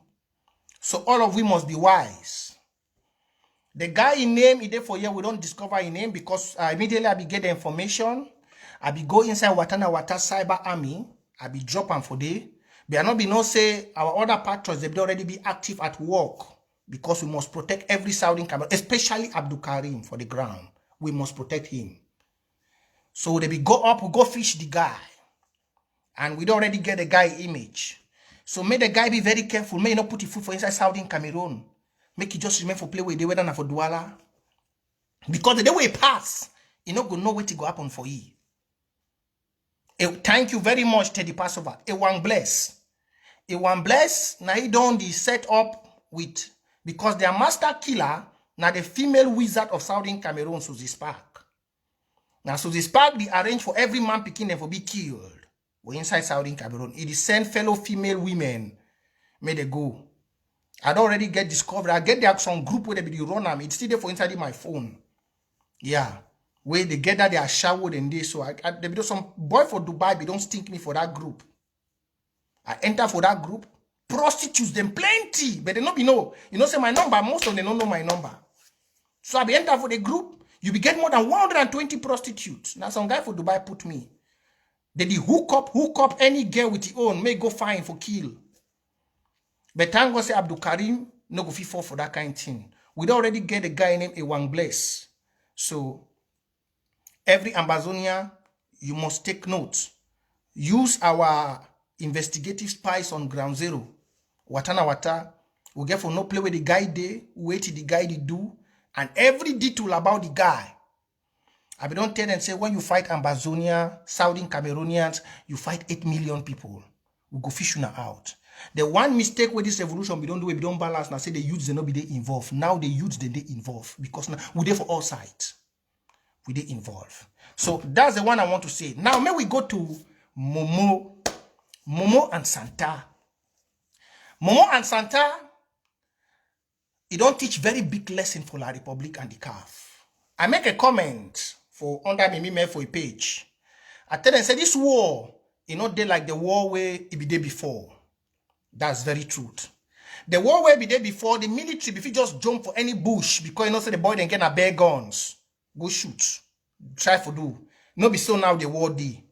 A: So all of we must be wise. The guy in name, he there for here, we don't discover his name because immediately I be get the information. I be go inside Watana Wata Cyber Army. I be drop am for day. But I not be no say our other patrons, they be already be active at work because we must protect every Saudi Cameroon, especially Abdul Karim for the ground. We must protect him. So they be go up, we go fish the guy. And we don't already get the guy image. So may the guy be very careful. May not put his foot for inside Saudi Cameroon. Make it just remain for play with the weather and for Douala. Because the day we pass, you not gonna know what to go happen for you. Thank you very much, Teddy Passover. One bless. One bless. Now he done the set up with because their master killer, now the female wizard of Saudi Cameroon, Susie Spark. Now Susie Spark, they arrange for every man picking them for be killed. We're inside Saudi Cameroon. It is send fellow female women. May they go. I don't already get discovered. I get there some group where they be run them. It's still there for inside my phone. Yeah. Where they get that they are showered and this. So they be do some boy for Dubai, they don't stink me for that group. I enter for that group. Prostitutes them plenty. But they not be know. You know say my number. Most of them don't know my number. So I be enter for the group. You be get more than 120 prostitutes. Now some guy for Dubai put me. They hook up any girl with his own, may go fine for kill. But thank God say Abdul Karim no go fit fall for that kind of thing. We don't already get a guy named Ewang Bless. So every Ambazonia, you must take notes. Use our investigative spies on ground zero. Watana Wata. We get for no play with the guy day, wait till the guy they do, and every detail about the guy. I don't tell them say when you fight Ambazonia, Saudi Cameroonians, you fight 8 million people. We go fish you out. The one mistake with this revolution we don't do, we don't balance. Now say the youths they not be they involved. Now the youths they involved because now we there for all sides. We they involved. So that's the one I want to say. Now may we go to Momo and Santa. Momo and Santa, it don't teach very big lesson for La Republic and the CAF. I make a comment for under me for a page. I tell them say this war, you know, they like the war where it be there before. That's very truth. The war where be there before, the military, if you just jump for any bush, because you know say the boy then get a bare guns, go shoot. Try for do. No be so now the war day.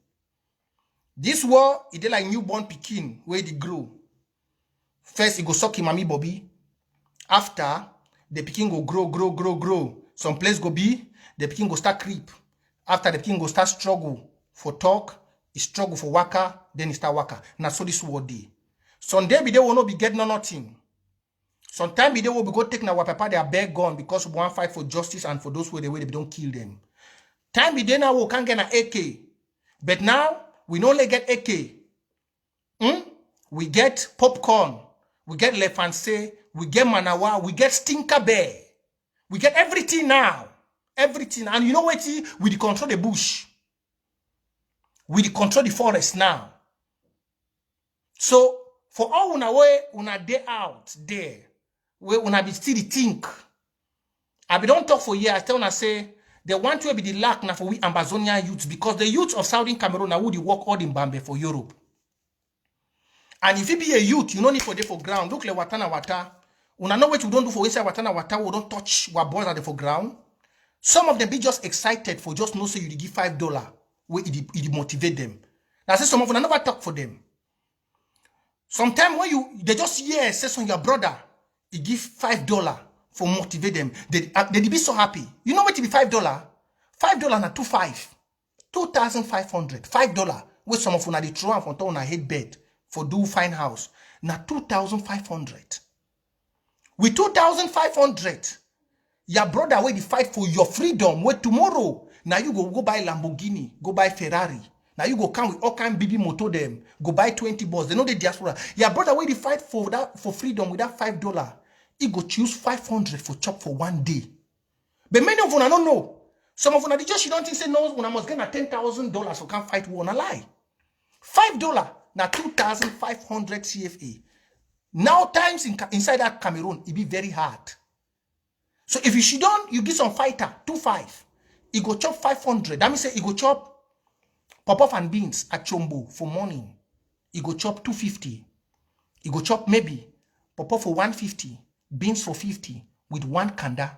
A: This war, it dey like newborn pikin where they grow. First, it go suck him mommy Bobby. After, the pikin go grow. Some place go be, the pikin go start creep. After the pikin go start struggle for talk, he struggle for waka, then he start waka. Now so this war day. Some day be they will not be getting nothing. Sometimes be they will be go take now papa their bare gun because we want fight for justice and for those who they don't kill them. Time be they now we can't get an AK. But now we no only get AK. We get popcorn, we get Le Fancy, we get Manawa, we get Stinker Bear. We get everything now. Everything. And you know what? We control the bush. We control the forest now. So, for all una way, una day out there, where una be still think. I be don't talk for years. I tell una say, they want to be the lack now for we Ambazonia youths because the youths of Southern Cameroon are who they work all in Bambe for Europe. And if you be a youth, you don't need for day for ground. Look like Watana Wata. Una know what you don't do for inside Watana Wata, we don't touch what boys are there for ground. Some of them be just excited for just no say you give $5 where it motivate them. Now say some of them never talk for them. Sometimes when they just hear says on your brother, he give $5 for motivate them. They be so happy. You know what it be $5? $5 na 2,500. $5 where some of them they throw on top on a head bed for do fine house. Na 2,500. With 2,500, your brother will fight for your freedom. Where tomorrow, now you go buy Lamborghini, go buy Ferrari. Now you go come with all kind BB motor them, go buy 20 balls. They know the diaspora. Your brother will fight for that for freedom with that $5. He go choose 500 for chop for one day. But many of you don't know. Some of you they just you don't think say no. When I must get a $10,000 for can't fight war. Na lie. $5 na 2,500 CFA. Now times inside that Cameroon, it be very hard. So if you should don't, you get some fighter, 2,500. He go chop 500. That means say he go chop pop-off and beans at Chombo for morning. he go chop 250. He go chop maybe pawpaw for 150, beans for 50 with one kanda.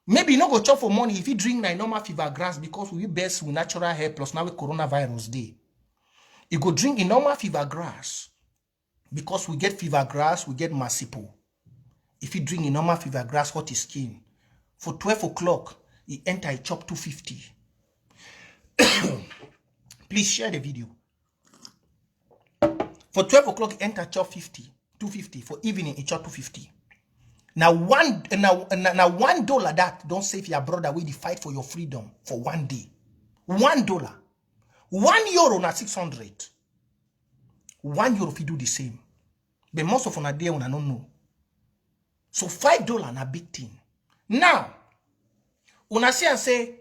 A: Maybe you no go chop for money if you drink like normal fever grass because we best with natural hair plus now with coronavirus day. You go drink in normal fever grass because we get fever grass, we get masipo. If you drink in normal fever grass, hot his skin. For 12 o'clock, he enter a chop 250. Please share the video. For 12 o'clock, he enter chop 250. For evening, he chop 250. Now $1 that don't save your brother with the fight for your freedom for one day. $1. €1 na 600. €1 if you do the same. But most of on a day when I don't know. So $5 na big thing. Now, when I say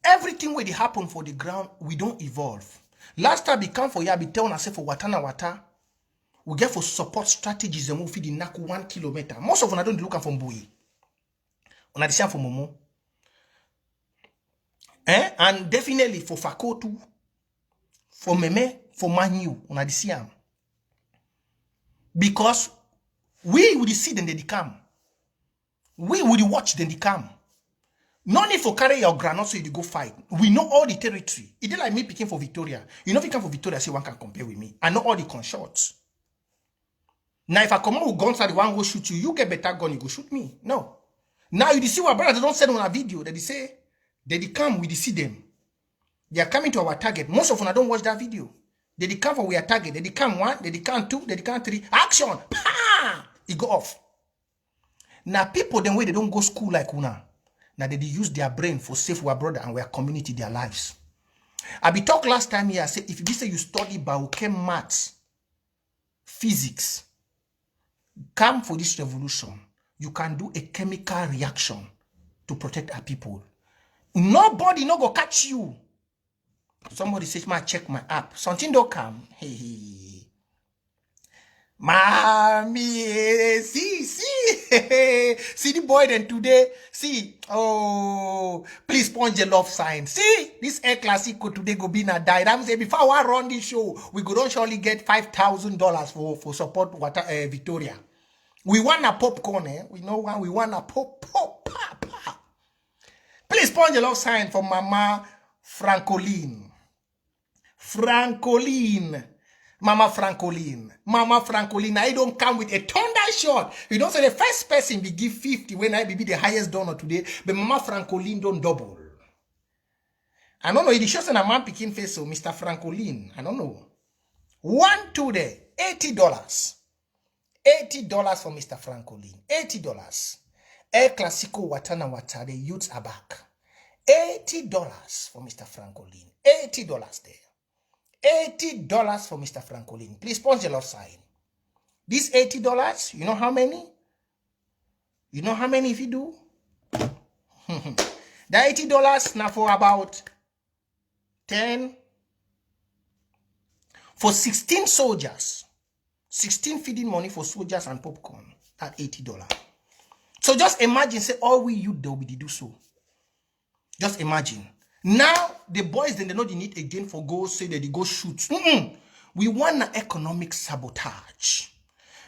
A: everything where they happen for the ground, we don't evolve. Last time we come for ya, be tell us say for watana wata, we get for support strategies and we feed the naku 1 kilometer. Most of them don't look from Bowie. On a decision for Momo. And definitely for Fakotu, for Meme, for Manu, on a decision. Because we would see them they come. We would watch them they come. No need for carry your granite so you go fight. We know all the territory. It is like me picking for Victoria. You know if you come for Victoria, say one can compare with me. I know all the gunshots. Now if I come out with guns and the one go shoot you, you get better gun, you go shoot me. No. Now you see what brothers don't send on a video that they say they come, we see them. They are coming to our target. Most of them don't watch that video. They come for our target. They come 1, they come 2, they come 3. Action! Pa! It go off. Now people them way they don't go school like Una. Now they use their brain for save our brother and our community, their lives. I be talk last time here, I say if you say you study biochem, maths, physics, come for this revolution, you can do a chemical reaction to protect our people. Nobody no go catch you. Somebody says, "Ma, check my app." Something don't come. Hey. Mommy, see, see the boy then today, see, oh, please punch the love sign. See, this Air Classico today go be na died. I'm saying before I run this show, we could don't surely get $5,000 for support water Victoria. We want a popcorn, we know one, we want a pop. Please punch the love sign for Mama Francoline. Mama Francoline, I don't come with a thunder shot. You don't say the first person be give 50 when I be the highest donor today, but Mama Francoline don't double. I don't know, it shows a man picking face, so Mr. Francoline, I don't know. 1 today, $80. $80 for Mr. Francoline. $80. El Clasico Watana Wata, the youths are back. $80 for Mr. Francoline. $80 there. $80 for Mr. Francoline. Please punch the love sign. This $80, you know how many? You know how many if you do? The $80 now for about 10. For 16 soldiers. 16 feeding money for soldiers and popcorn. That $80. So just imagine, say all we youth they will be do so. Just imagine. Now, the boys, then they know they need again for go say that they go shoot. We want an economic sabotage.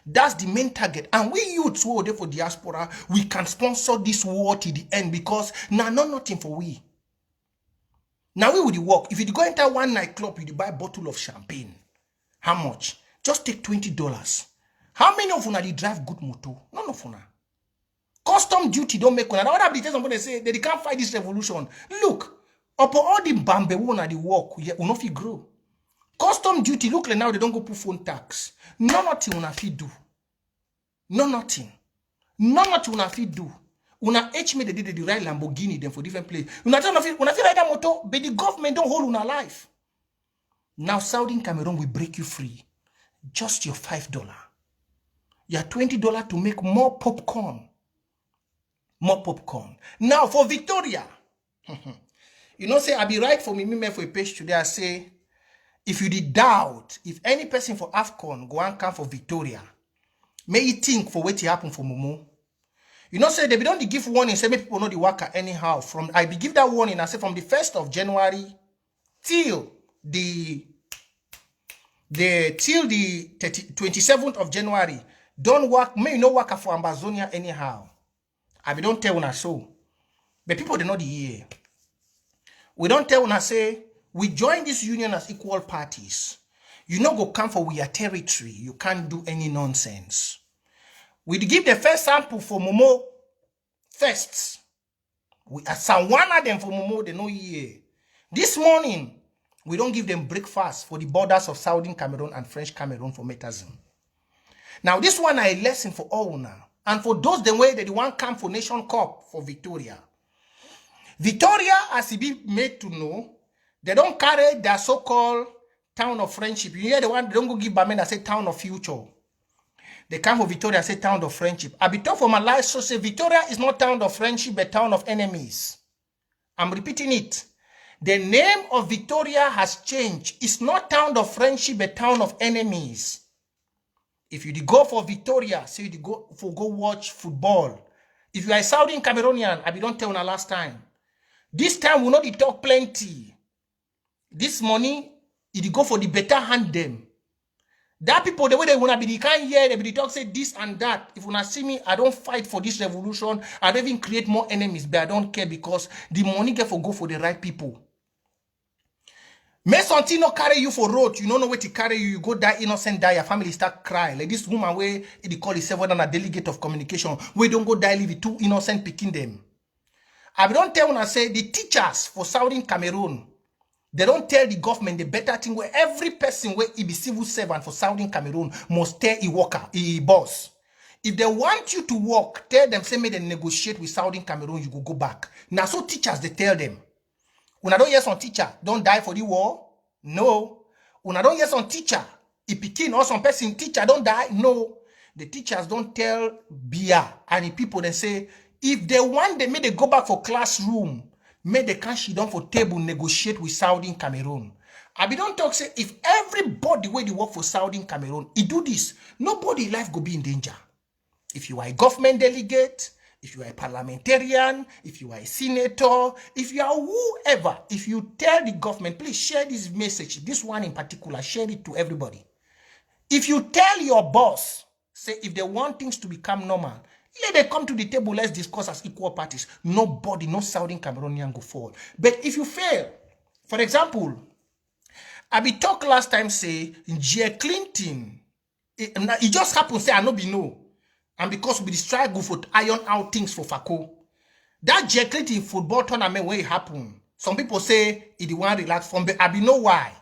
A: That's the main target. And we youths who are there for diaspora, we can sponsor this war to the end because now nothing for we. Now we would work. If you go enter one nightclub, you buy a bottle of champagne. How much? Just take $20. How many of you drive good motor? None of you. Custom duty don't make one. And other details somebody say they can't fight this revolution. Look. Upon all the bambe won at the work, we not fit grow. Custom duty, look like now they don't go put phone tax. No nothing una fit do. No nothing. No nothing una fit do. Una H me they did the right Lamborghini them for different place. Una tell una fit ride that motor, but the government don't hold una life. Now Saudi Cameroon will break you free. Just your $5. Your $20 to make more popcorn. More popcorn. Now for Victoria. You know, say, I be right for me for a page today. I say, if you did doubt, if any person for AFCON go and come for Victoria, may you think for what happen for Momo. You know, say, they don't give warning, say, many people know the worker anyhow. From I be give that warning, I say, from the 1st of January till the till the 27th of January, don't work, may no work for Ambazonia anyhow. I be don't tell una so. But people they know the year. We don't tell una say, we join this union as equal parties. You know go come for we are territory. You can't do any nonsense. We give the first sample for Momo first. We assign one of them for Momo, they know year. This morning, we don't give them breakfast for the borders of Southern Cameroon and French Cameroon for Metasm. Now, this one a lesson for all now. And for those the way that the one come for Nation Cup for Victoria. Victoria, as it be made to know, they don't carry their so-called town of friendship. You hear the one, they don't go give Bamen that say town of future. They come for Victoria say town of friendship. I be told for my life, so say Victoria is not town of friendship, but town of enemies. I'm repeating it. The name of Victoria has changed. It's not town of friendship, but town of enemies. If you go for Victoria, say you go watch football. If you are a Southern Cameroonian, I be don't tell you last time. This time we not talk plenty. This money, it go for the better hand them. That people, the way they wanna be, they can't hear, they be talk say this and that. If you wanna see me, I don't fight for this revolution. I don't even create more enemies, but I don't care because the money get for go for the right people. May something not carry you for road, you don't know where to carry you, you go die innocent, die, your family start crying. Like this woman where they call itself a delegate of communication, we don't go die leave two innocent picking them. I don't tell when I say the teachers for Southern Cameroon, they don't tell the government the better thing where every person where he be civil servant for Southern Cameroon must tell a worker, a boss. If they want you to work, tell them, say, may they negotiate with Southern Cameroon, you go back. Now, so teachers, they tell them. When I don't hear some teacher, don't die for the war. No. When I don't hear some teacher, if Pekin or some person teacher don't die. No. The teachers don't tell Bia and the people, they say, if they want them, may they go back for classroom. May they can sit down for table, negotiate with Southern Cameroon. I be don't talk, say, if everybody where they work for Southern Cameroon, he do this, nobody life go be in danger. If you are a government delegate, if you are a parliamentarian, if you are a senator, if you are whoever, if you tell the government, please share this message, this one in particular, share it to everybody. If you tell your boss, say, if they want things to become normal, let them come to the table, let's discuss as equal parties. Nobody, no Southern Cameroonian go fall. But if you fail, for example, I be talk last time, say, J. Clinton, it just happened, say, I no be no. And because we struggle for iron out things for Fako. That J. Clinton football tournament where it happened, some people say it want relax from, but I be know why.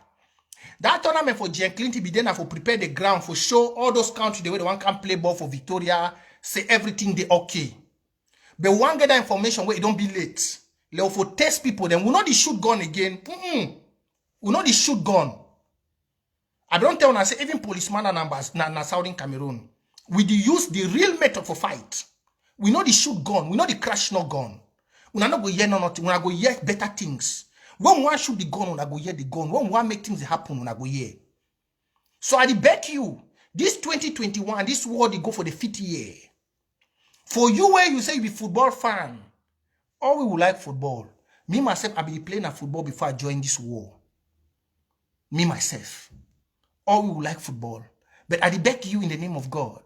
A: That tournament for J. Clinton be then for prepare the ground for show all those countries the way they want can play ball for Victoria, say everything they okay. But one get that information where it don't be late. Let for test people, then we know the shoot gun again. We know the shoot gun. I don't tell when I say even policeman and na Southern Cameroon. We use the real method for fight. We know the shoot gun. We know the crash no gun. We not go hear no nothing. We not go hear better things. When one shoot the gun, we not go hear the gun. When one make things happen, we not go hear. So I bet you, this 2021, this war they go for the 50th year. For you where you say you be football fan, all we will like football. Me myself, I be playing a football before I join this war. Me myself, all we will like football. But I beg you in the name of God,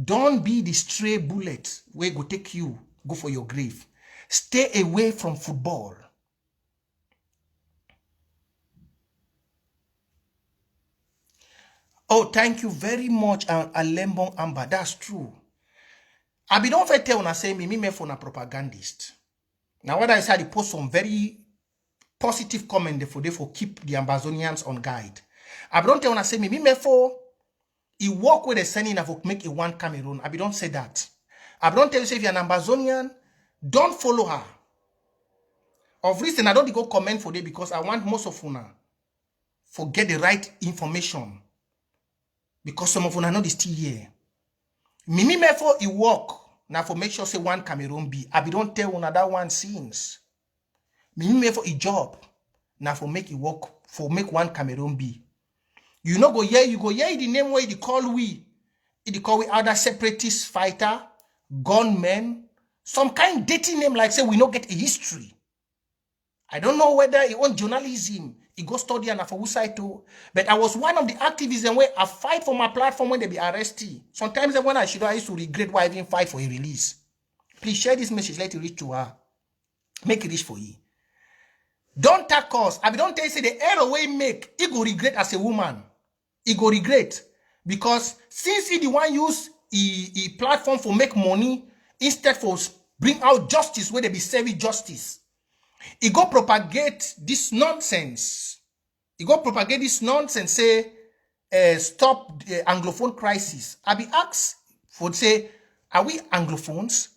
A: don't be the stray bullet where go take you, go for your grave. Stay away from football. Oh, thank you very much, Alembon Amber. That's true. I be don't tell when I say me for a propagandist. Now what I said, I post some very positive comment for keep the Ambazonians on guide. I don't tell when I say me for he work with the sending of make a one Cameroon. I don't say that. I don't tell you say if you're an Ambazonian, don't follow her. Of reason I don't go comment for them because I want most of una forget the right information. Because some of una know this still here. Me for he work now for make sure say one Cameroon be. I don't tell una that one scenes. Me for a job now for make it work for make one Cameroon be. You know go here, you go here the name where they call we. They call we other separatist fighter, gunmen, some kind dirty name like say we don't get a history. I don't know whether he want journalism. He go study and for side too. But I was one of the activists where I fight for my platform when they be arrested. Sometimes when I used to regret why I didn't fight for a release. Please share this message, let it reach to her. Make it reach for you. Don't take us. I don't tell you say the error we make, he go regret as a woman. He go regret. Because since he the one use he platform for make money, instead for bring out justice where they be serving justice. He go propagate this nonsense. He go propagate this nonsense, say, stop the Anglophone crisis. I be asked for say, are we Anglophones?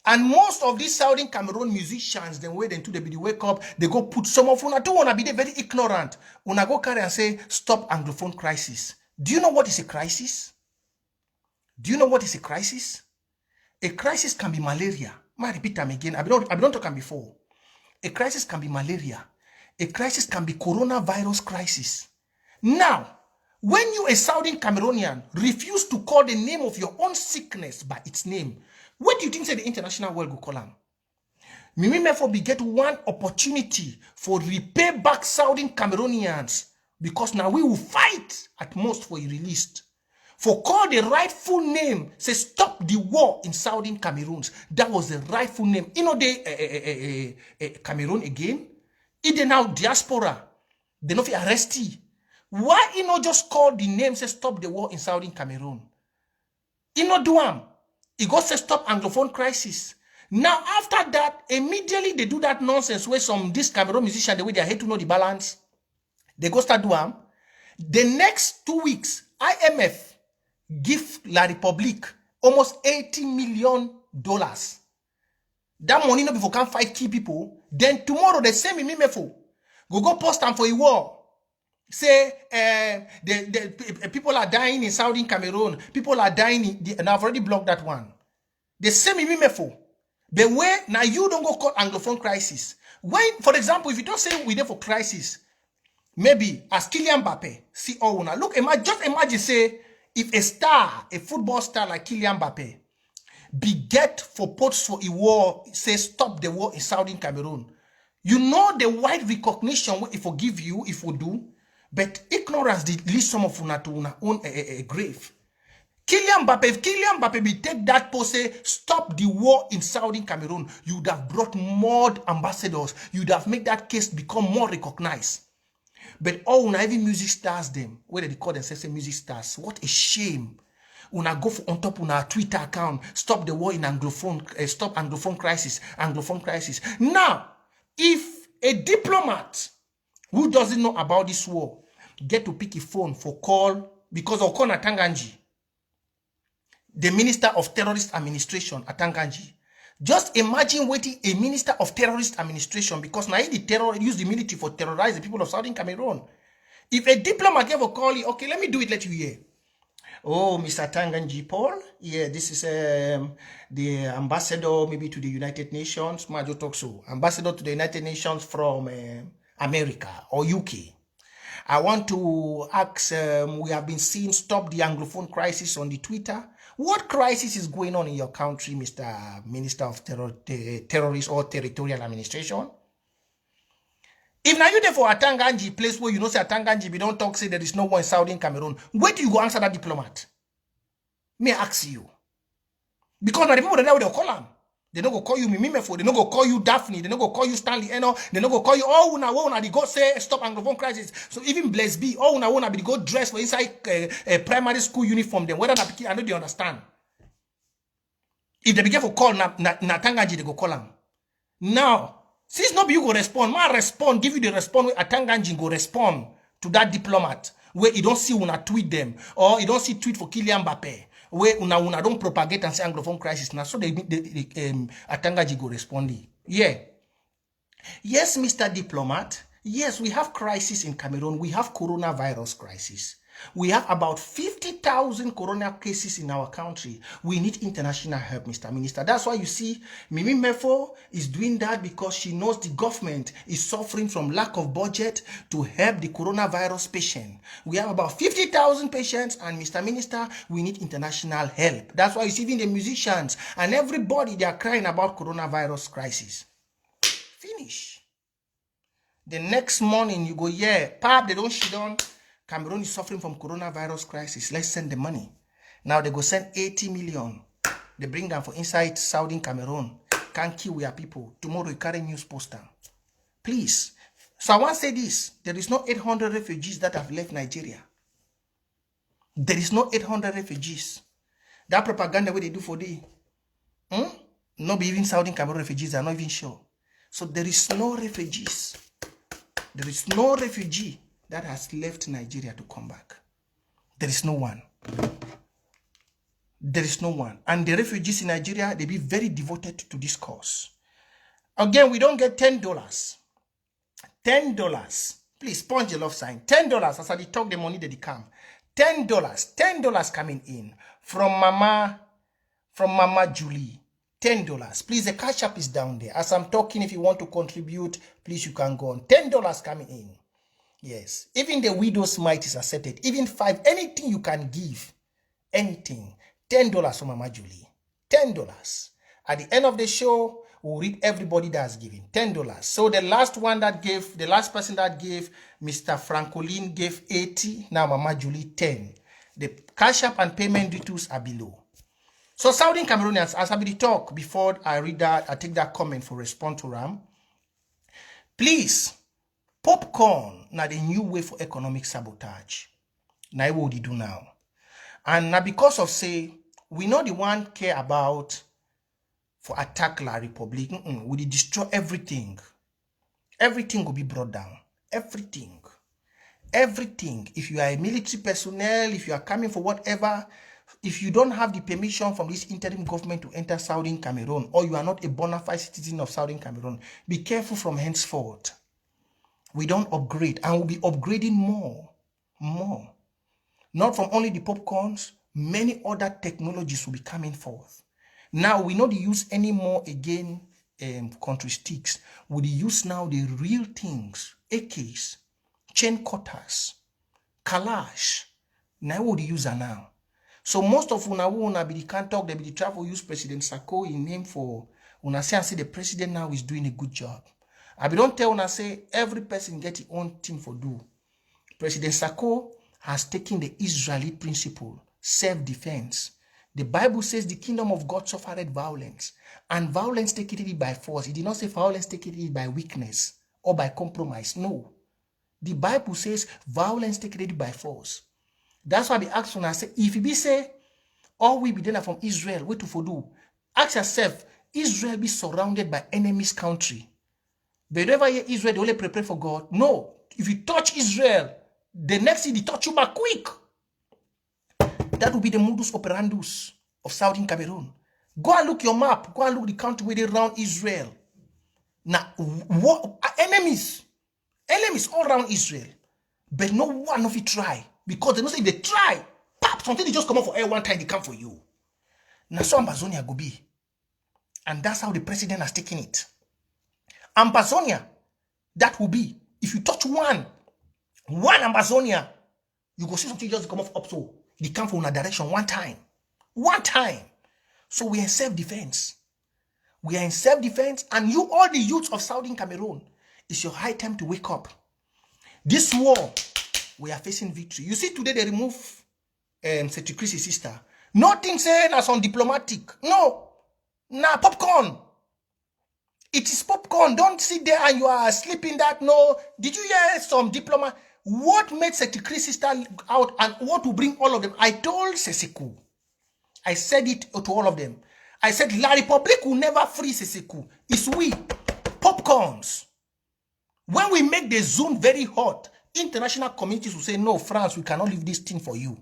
A: And most of these Southern Cameroon musicians, then wait until they wake up, they go put some of una don't wanna be very ignorant. Una go carry and say, stop Anglophone crisis. Do you know what is a crisis? Do you know what is a crisis? A crisis can be malaria. I repeat them again. I don't talk before. A crisis can be malaria. A crisis can be coronavirus crisis. Now, when you, a Southern Cameroonian, refuse to call the name of your own sickness by its name, what do you think say the international world will call them? Mimi therefore be get one opportunity for repay back Southern Cameroonians because now we will fight at most for a released. For call the rightful name, say stop the war in Southern Cameroons. That was the rightful name. You know the Cameroon again? It now diaspora. They not arrested. Why you not just call the name, say stop the war in Southern Cameroon? You know do am. It go say stop Anglophone crisis. Now after that, immediately they do that nonsense where some this Cameroon musician, the way they hate to know the balance, they go start do am. The next 2 weeks, IMF give La Republique almost $80 million. That money no before can fight key people. Then tomorrow the same Mimefo go post them for a war. Say the people are dying in Southern Cameroon. People are dying and I've already blocked that one. The same Mimefo. The way now you don't go call Anglophone crisis. When, for example, if you don't say we're there for crisis, maybe as Kylian Mbappe, see all now. Look, just imagine say if a star, a football star like Kylian Mbappe, beget for posts for a war, say stop the war in Southern Cameroon. You know the wide recognition if we give you, if we do, but ignorance did lead some of una to una own a grave. Kylian Mbappe, if Kylian Mbappe be take that post, say stop the war in Southern Cameroon, you would have brought more ambassadors. You would have made that case become more recognized. But all una even music stars them, where they call themselves music stars. What a shame. Una go for on top una Twitter account, stop the war in Anglophone, stop Anglophone crisis, Anglophone crisis. Now, if a diplomat who doesn't know about this war get to pick a phone for call because of Okona Tanganji, the Minister of Terrorist Administration at Tanganji. Just imagine waiting a Minister of Terrorist Administration because now the terror use the military for terrorize the people of Southern Cameroon. If a diplomat gave a call, okay, let me do it, let you hear. Oh, Mr. Tanganji Paul, yeah, this is the ambassador maybe to the United Nations. Majo talk so. Ambassador to the United Nations from America or UK. I want to ask, we have been seeing stop the Anglophone crisis on the Twitter. What crisis is going on in your country, Mr. Minister of Terrorist or Territorial Administration? If now you there for Atanganji, place where you know say Atanganji, we don't talk, say there is no one in Southern Cameroon, where do you go answer that diplomat? May I ask you? Because now the people that will call them. They don't go call you Mimimefo, they don't go call you Daphne, they don't go call you Stanley Eno, they don't go call you all una they go say stop Anglophone crisis. So even Bless B, all una be go dress for inside primary school uniform, then whether I know they understand. If they begin for call na Tanganji, they go call them. Now, since nobody you go respond, ma respond, give you the response where Tanganji go respond to that diplomat, where you don't see una tweet them, or you don't see tweet for Kylian Mbappe. Where una don't propagate and say Anglophone crisis now, so they Atangaji go responding. Yeah. Yes, Mr. Diplomat. Yes, we have crisis in Cameroon. We have coronavirus crisis. We have about 50,000 corona cases in our country. We need international help, Mr. Minister. That's why you see Mimi Mefo is doing that because she knows the government is suffering from lack of budget to help the coronavirus patient. We have about 50,000 patients and Mr. Minister, we need international help. That's why you see even the musicians and everybody, they are crying about coronavirus crisis. Finish. The next morning, you go, yeah, pap, they don't shit on. Cameroon is suffering from coronavirus crisis. Let's send the money. Now they go send 80 million. They bring them for inside Southern Cameroon. Can't kill your people. Tomorrow you carry news poster. Please. So I want to say this. There is no 800 refugees that have left Nigeria. There is no 800 refugees. That propaganda what they do for the not be even Southern Cameroon refugees are not even sure. So there is no refugees. There is no refugee that has left Nigeria to come back. There is no one. There is no one. And the refugees in Nigeria, they be very devoted to this cause. Again, we don't get $10. $10. Please, punch the love sign. $10. As I talk the money that they come. $10. $10 coming in from Mama Julie. $10. Please, the cash app is down there. As I'm talking, if you want to contribute, please, you can go on. $10 coming in. Yes. Even the widow's mite is accepted. Even 5, anything you can give. Anything. $10 from Mama Julie. $10. At the end of the show, we'll read everybody that's giving. $10. So the last one that gave, the last person that gave, Mr. Francolin gave 80. Now Mama Julie 10. The cash app and payment details are below. So Southern Cameroonians, as I will talk before I read that, I take that comment for response to Ram. Please, popcorn now the new way for economic sabotage. Now what we do now. And now because of say, we know the one care about for attack La Republic. We destroy everything. Everything will be brought down. Everything. Everything. If you are a military personnel, if you are coming for whatever, if you don't have the permission from this interim government to enter Southern Cameroon, or you are not a bona fide citizen of Southern Cameroon, be careful from henceforth. We don't upgrade, and we'll be upgrading more. Not from only the popcorns, many other technologies will be coming forth. Now, we not use anymore again country sticks. We use now the real things, AKs, chain cutters, Kalash. Now what the user now. So most of una be the can't talk, they be the travel use President Sako in name for una say and say the president now is doing a good job. I be don't tell una say every person get his own thing for do. President Sako has taken the Israeli principle, self-defense. The Bible says the kingdom of God suffered violence, and violence taken it by force. It did not say violence taken it by weakness or by compromise. No. The Bible says violence taken it by force. That's why I be asked when I say, if you be say, all we be done from Israel, what to do? Ask yourself, Israel be surrounded by enemy's country. But never hear Israel, they only prepare for God. No. If you touch Israel, the next thing they touch you back quick. That will be the modus operandus of Southern Cameroon. Go and look your map. Go and look the country where they round Israel. Now, what enemies all around Israel. But no one of it try. Because they know say if they try, pap, something they just come out for air one time, they come for you. Now so Ambazonia go be. And that's how the president has taken it. Ambazonia, that will be. If you touch one Ambazonia, you go see something just come off up so. They come from a direction one time. One time. So we are in self-defense. We are in self-defense, and you, all the youths of Southern Cameroon, it's your high time to wake up. This war, we are facing victory. You see, today they remove Setikri's sister. Nothing saying as on diplomatic. No. Nah, popcorn. It is popcorn. Don't sit there and you are sleeping that. No. Did you hear some diplomat? What made Setikri's sister out and what will bring all of them? I told Seseku. I said it to all of them. I said, La Republic will never free Seseku. It's we. Popcorns. When we make the zone very hot, international communities will say, no, France, we cannot leave this thing for you.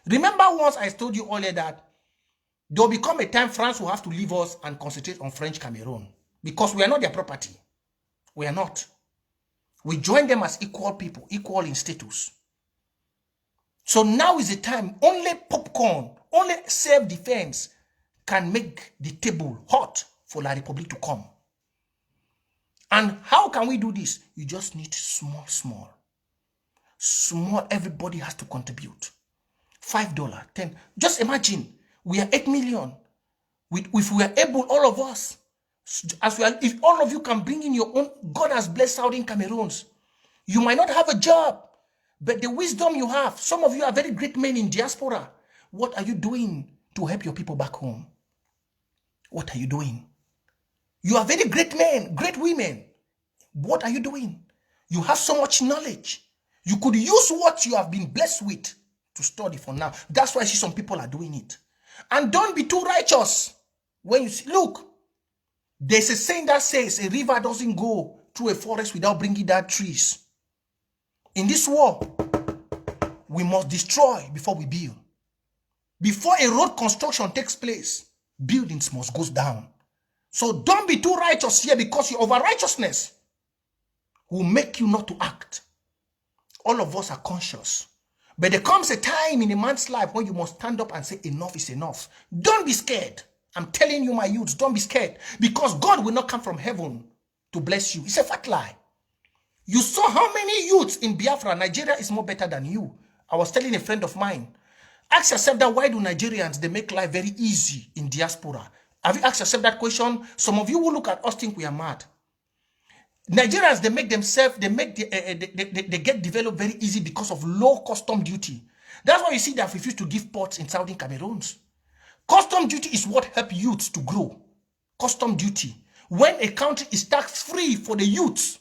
A: Remember once I told you earlier that there will become a time France will have to leave us and concentrate on French Cameroon. Because we are not their property. We are not. We join them as equal people, equal in status. So now is the time. Only popcorn, only self-defense can make the table hot for La Republic to come. And how can we do this? You just need small. Everybody has to contribute. $5, $10. Just imagine, we are 8 million. If we are able, all of us, As well, if all of you can bring in your own, God has blessed Southern Cameroons. You might not have a job, but the wisdom you have, some of you are very great men in diaspora. What are you doing to help your people back home? What are you doing? You are very great men, great women. What are you doing? You have so much knowledge. You could use what you have been blessed with to study for now. That's why I see some people are doing it. And don't be too righteous. When you see, look, there's a saying that says a river doesn't go through a forest without bringing down trees. In this world, we must destroy before we build. Before a road construction takes place, buildings must go down. So don't be too righteous here, because your over-righteousness will make you not to act. All of us are conscious. But there comes a time in a man's life when you must stand up and say enough is enough. Don't be scared. I'm telling you, my youths, don't be scared, because God will not come from heaven to bless you. It's a fat lie. You saw how many youths in Biafra. Nigeria is more better than you. I was telling a friend of mine, ask yourself that, why do Nigerians, they make life very easy in diaspora? Have you asked yourself that question? Some of you will look at us think we are mad. Nigerians, they make themselves, they get developed very easy because of low custom duty. That's why you see they have refused to give ports in Southern Cameroons. Custom duty is what helps youths to grow. Custom duty. When a country is tax-free for the youths,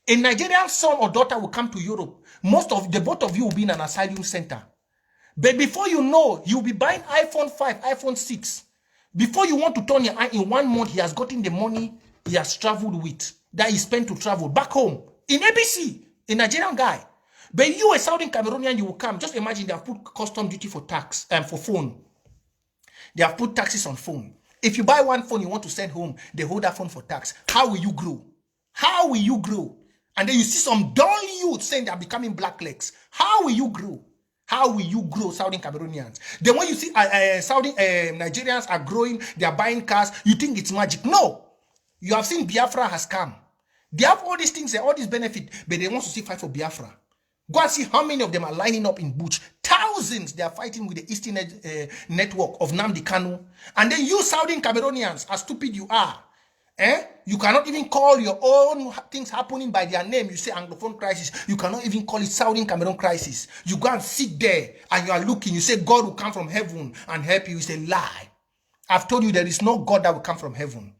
A: a Nigerian son or daughter will come to Europe. Both of you will be in an asylum center. But before you know, you'll be buying iPhone 5, iPhone 6. Before you want to turn your eye, in 1 month, he has gotten the money he has traveled with, that he spent to travel back home. In ABC, a Nigerian guy. But you, a Southern Cameroonian, you will come. Just imagine they have put custom duty for tax and for phone. They have put taxes on phone. If you buy one phone you want to send home, they hold that phone for tax. How will you grow? How will you grow? And then you see some dull youth saying they are becoming blacklegs. How will you grow? How will you grow, Southern Cameroonians? Then when you see Nigerians are growing, they are buying cars, you think it's magic. No. You have seen Biafra has come. They have all these things, all these benefits, but they want to see fight for Biafra. Go and see how many of them are lining up in Buch. Thousands, they are fighting with the Eastern network of Nnamdi Kanu. And then you Southern Cameroonians, as stupid you are, you cannot even call your own things happening by their name. You say Anglophone crisis. You cannot even call it Southern Cameroon crisis. You go and sit there and you are looking. You say God will come from heaven and help you. It's a lie. I've told you there is no God that will come from heaven.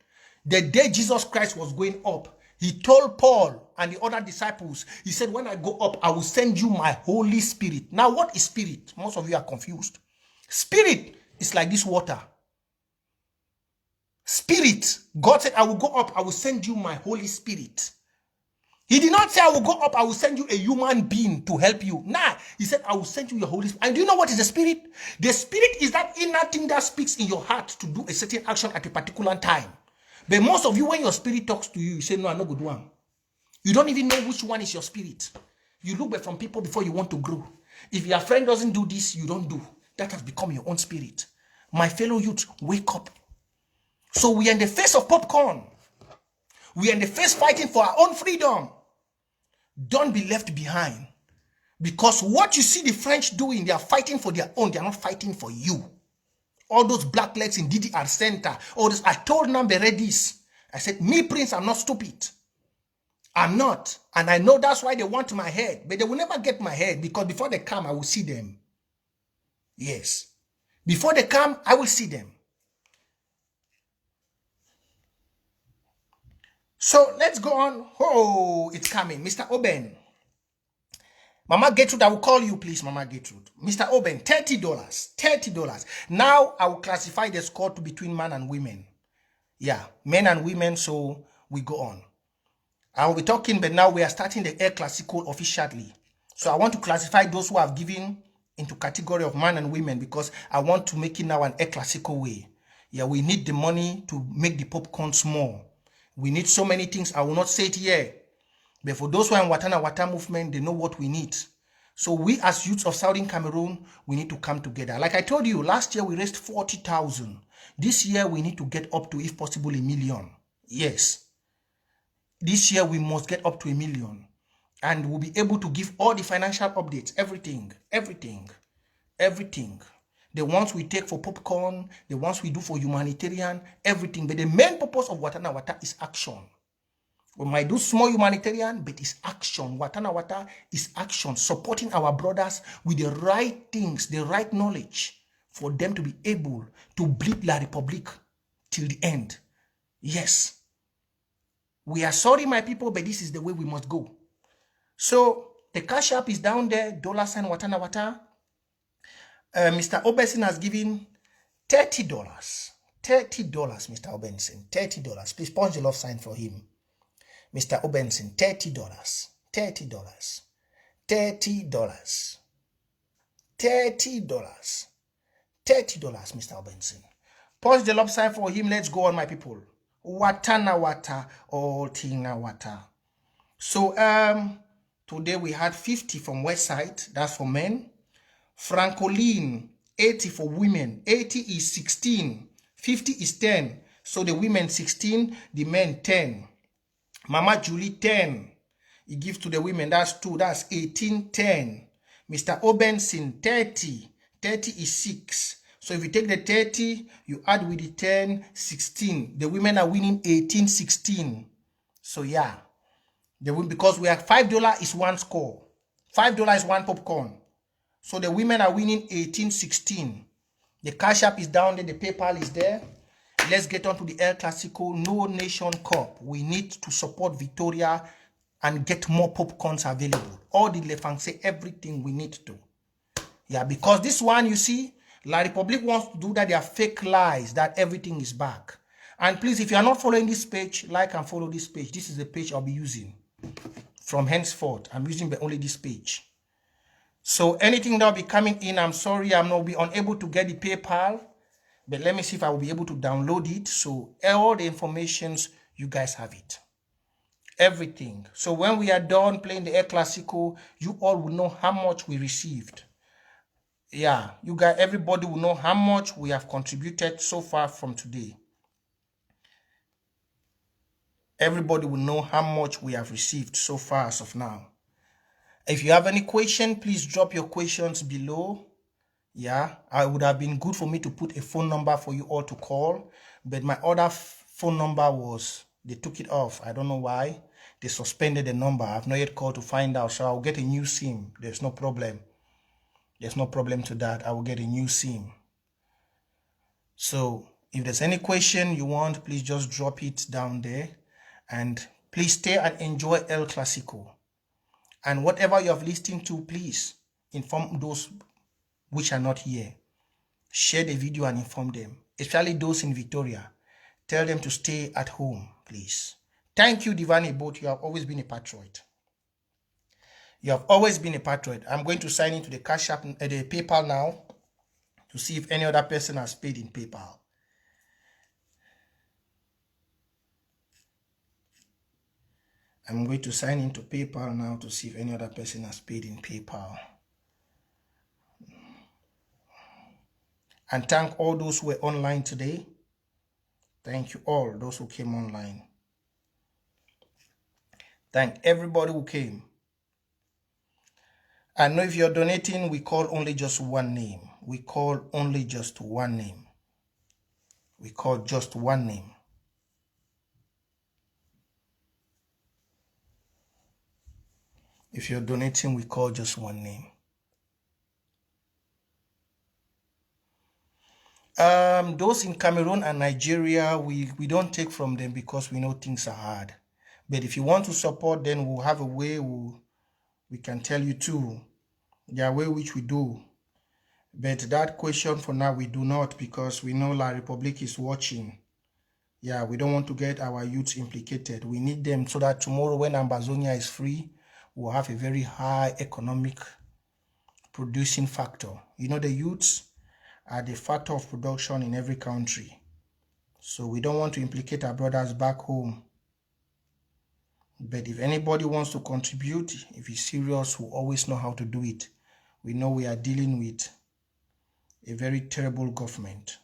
A: The day Jesus Christ was going up, he told Paul and the other disciples, he said, when I go up, I will send you my Holy Spirit. Now, what is spirit? Most of you are confused. Spirit is like this water. Spirit. God said, I will go up, I will send you my Holy Spirit. He did not say, I will go up, I will send you a human being to help you. Nah, he said, I will send you your Holy Spirit. And do you know what is the Spirit? The Spirit is that inner thing that speaks in your heart to do a certain action at a particular time. But most of you, when your spirit talks to you, you say, no, I'm not good one. You don't even know which one is your spirit. You look back from people before you want to grow. If your friend doesn't do this, you don't do. That has become your own spirit. My fellow youth, wake up. So we are in the face of popcorn. We are in the face fighting for our own freedom. Don't be left behind. Because what you see the French doing, they are fighting for their own. They are not fighting for you. All those blacklegs in DDR Center, all this. I told Nambere this. I said, me, Prince, I'm not stupid. I'm not. And I know that's why they want my head. But they will never get my head, because before they come, I will see them. Yes. Before they come, I will see them. So let's go on. Oh, it's coming. Mr. Oben. Mama Gertrude, I will call you, please, Mama Gertrude. Mr. Oben, $30. $30. Now, I will classify the score to between men and women. Yeah, men and women, so we go on. I will be talking, but now we are starting the Air Classical officially. So I want to classify those who have given into category of men and women, because I want to make it now an Air Classical way. Yeah, we need the money to make the popcorn small. We need so many things. I will not say it here. But for those who are in Watana Wata movement, they know what we need. So we as youths of Southern Cameroon, we need to come together. Like I told you, last year we raised 40,000. This year we need to get up to, if possible, 1 million. Yes. This year we must get up to 1 million. And we'll be able to give all the financial updates, everything. the ones we take for popcorn, the ones we do for humanitarian, everything. But the main purpose of Watana Wata is action. We might do small humanitarian, but it's action. Watana Wata is action, supporting our brothers with the right things, the right knowledge for them to be able to bleed La Republique till the end. Yes. We are sorry, my people, but this is the way we must go. So the cash app is down there, $sign Watana Wata. Mr. Obenson has given $30. $30, Mr. Obenson, $30. Please punch the love sign for him. Mr. Obenson, $30. $30. $30. $30. $30, Mr. Obenson. Punch the love sign for him. Let's go on, my people. Watana Wata, all Tina Wata. So today we had 50 from Westside, that's for men. Francoline, 80 for women. 80 is 16, 50 is 10. So the women 16, the men 10. Mama Julie 10. He gives to the women, that's 2, that's 18, 10. Mr. Obenson 30, 30 is 6. So if you take the 30, you add with the 10, 16. The women are winning 18, 16. So yeah, they win because we have $5 is one score. $5 is one popcorn. So the women are winning 18, 16. The cash app is down there. The PayPal is there. Let's get on to the El Clasico No Nation Cup. We need to support Victoria and get more popcorns available. All the Le Francais, everything we need to. Yeah, because this one, you see, La Republique wants to do that. They are fake lies that everything is back. And please, if you are not following this page, like and follow this page. This is the page I'll be using from henceforth. I'm using only this page. So anything that will be coming in, I'm sorry, I'm not be unable to get the PayPal. But let me see if I will be able to download it. So all the informations, you guys have it. Everything. So when we are done playing the El Clasico, you all will know how much we received. Yeah, you guys, everybody will know how much we have contributed so far from today. Everybody will know how much we have received so far as of now. If you have any question, please drop your questions below. Yeah, it would have been good for me to put a phone number for you all to call, but my other phone number they took it off. I don't know why. They suspended the number. I've not yet called to find out, so I'll get a new SIM. There's no problem. There's no problem to that. I will get a new SIM. So if there's any question you want, please just drop it down there. And please stay and enjoy El Clasico. And whatever you have listened to, please inform those which are not here. Share the video and inform them, especially those in Victoria. Tell them to stay at home, please. Thank you, Divani Boat. You have always been a patriot. You have always been a patriot. I'm going to sign into the Cash App, the PayPal now, to see if any other person has paid in PayPal. I'm going to sign into PayPal now to see if any other person has paid in PayPal. And thank all those who were online today. Thank you all, those who came online. Thank everybody who came. I know if you're donating, we call only just one name. We call only just one name. We call just one name. If you're donating, we call just one name. Those in Cameroon and Nigeria, we don't take from them because we know things are hard. But if you want to support, then we'll have a way we can tell you too. There are ways which we do. But that question for now, we do not, because we know La Republique is watching. Yeah, we don't want to get our youths implicated. We need them so that tomorrow when Ambazonia is free, we'll have a very high economic producing factor. You know, the youths are the factor of production in every country. So we don't want to implicate our brothers back home. But if anybody wants to contribute, if he's serious, we'll always know how to do it. We know we are dealing with a very terrible government.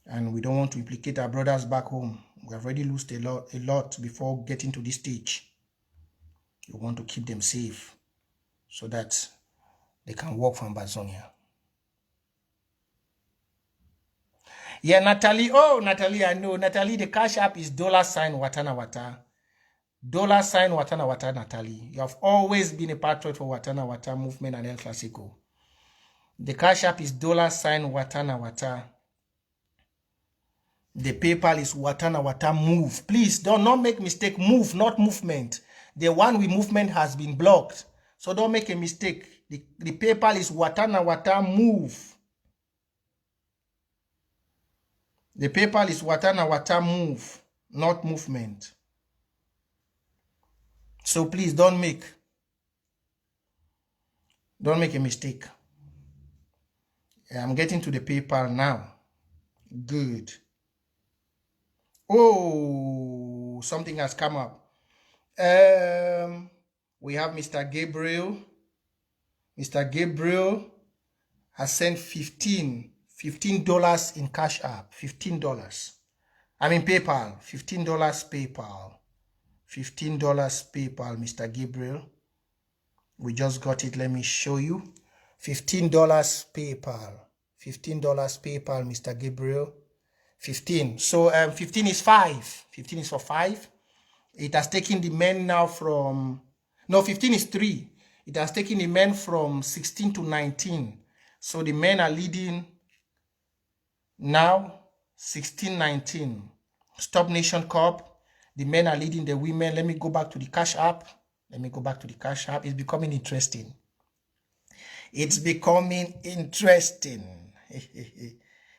A: And we don't want to implicate our brothers back home. We have already lost a lot before getting to this stage. We want to keep them safe so that they can work for Ambazonia. Yeah, Natalie. Oh, Natalie, I know. Natalie, the cash app is $Watana Wata. $Watana Wata, Natalie. You have always been a patriot for Watana Wata movement and El Clasico. The cash app is $Watana Wata. The PayPal is Watana Wata Move. Please don't not make mistake. Move, not movement. The one with movement has been blocked. So don't make a mistake. The PayPal is Watana Wata Move. The PayPal is Watana Wata Move, not movement. So please don't make a mistake. I'm getting to the PayPal now. Good. Oh, something has come up. We have Mr. Gabriel. Mr. Gabriel has sent $15 in cash app. $15. I mean PayPal. $15 PayPal. $15 PayPal, Mr. Gabriel. We just got it. Let me show you. $15 PayPal. $15 PayPal, Mr. Gabriel. 15. So 15 is 5. 15 is for 5. It has taken the men now from... No, 15 is 3. It has taken the men from 16 to 19. So the men are leading now 16-19. Stop Nation Cup. The men are leading the women. Let me go back to the cash app. It's becoming interesting. It's becoming interesting.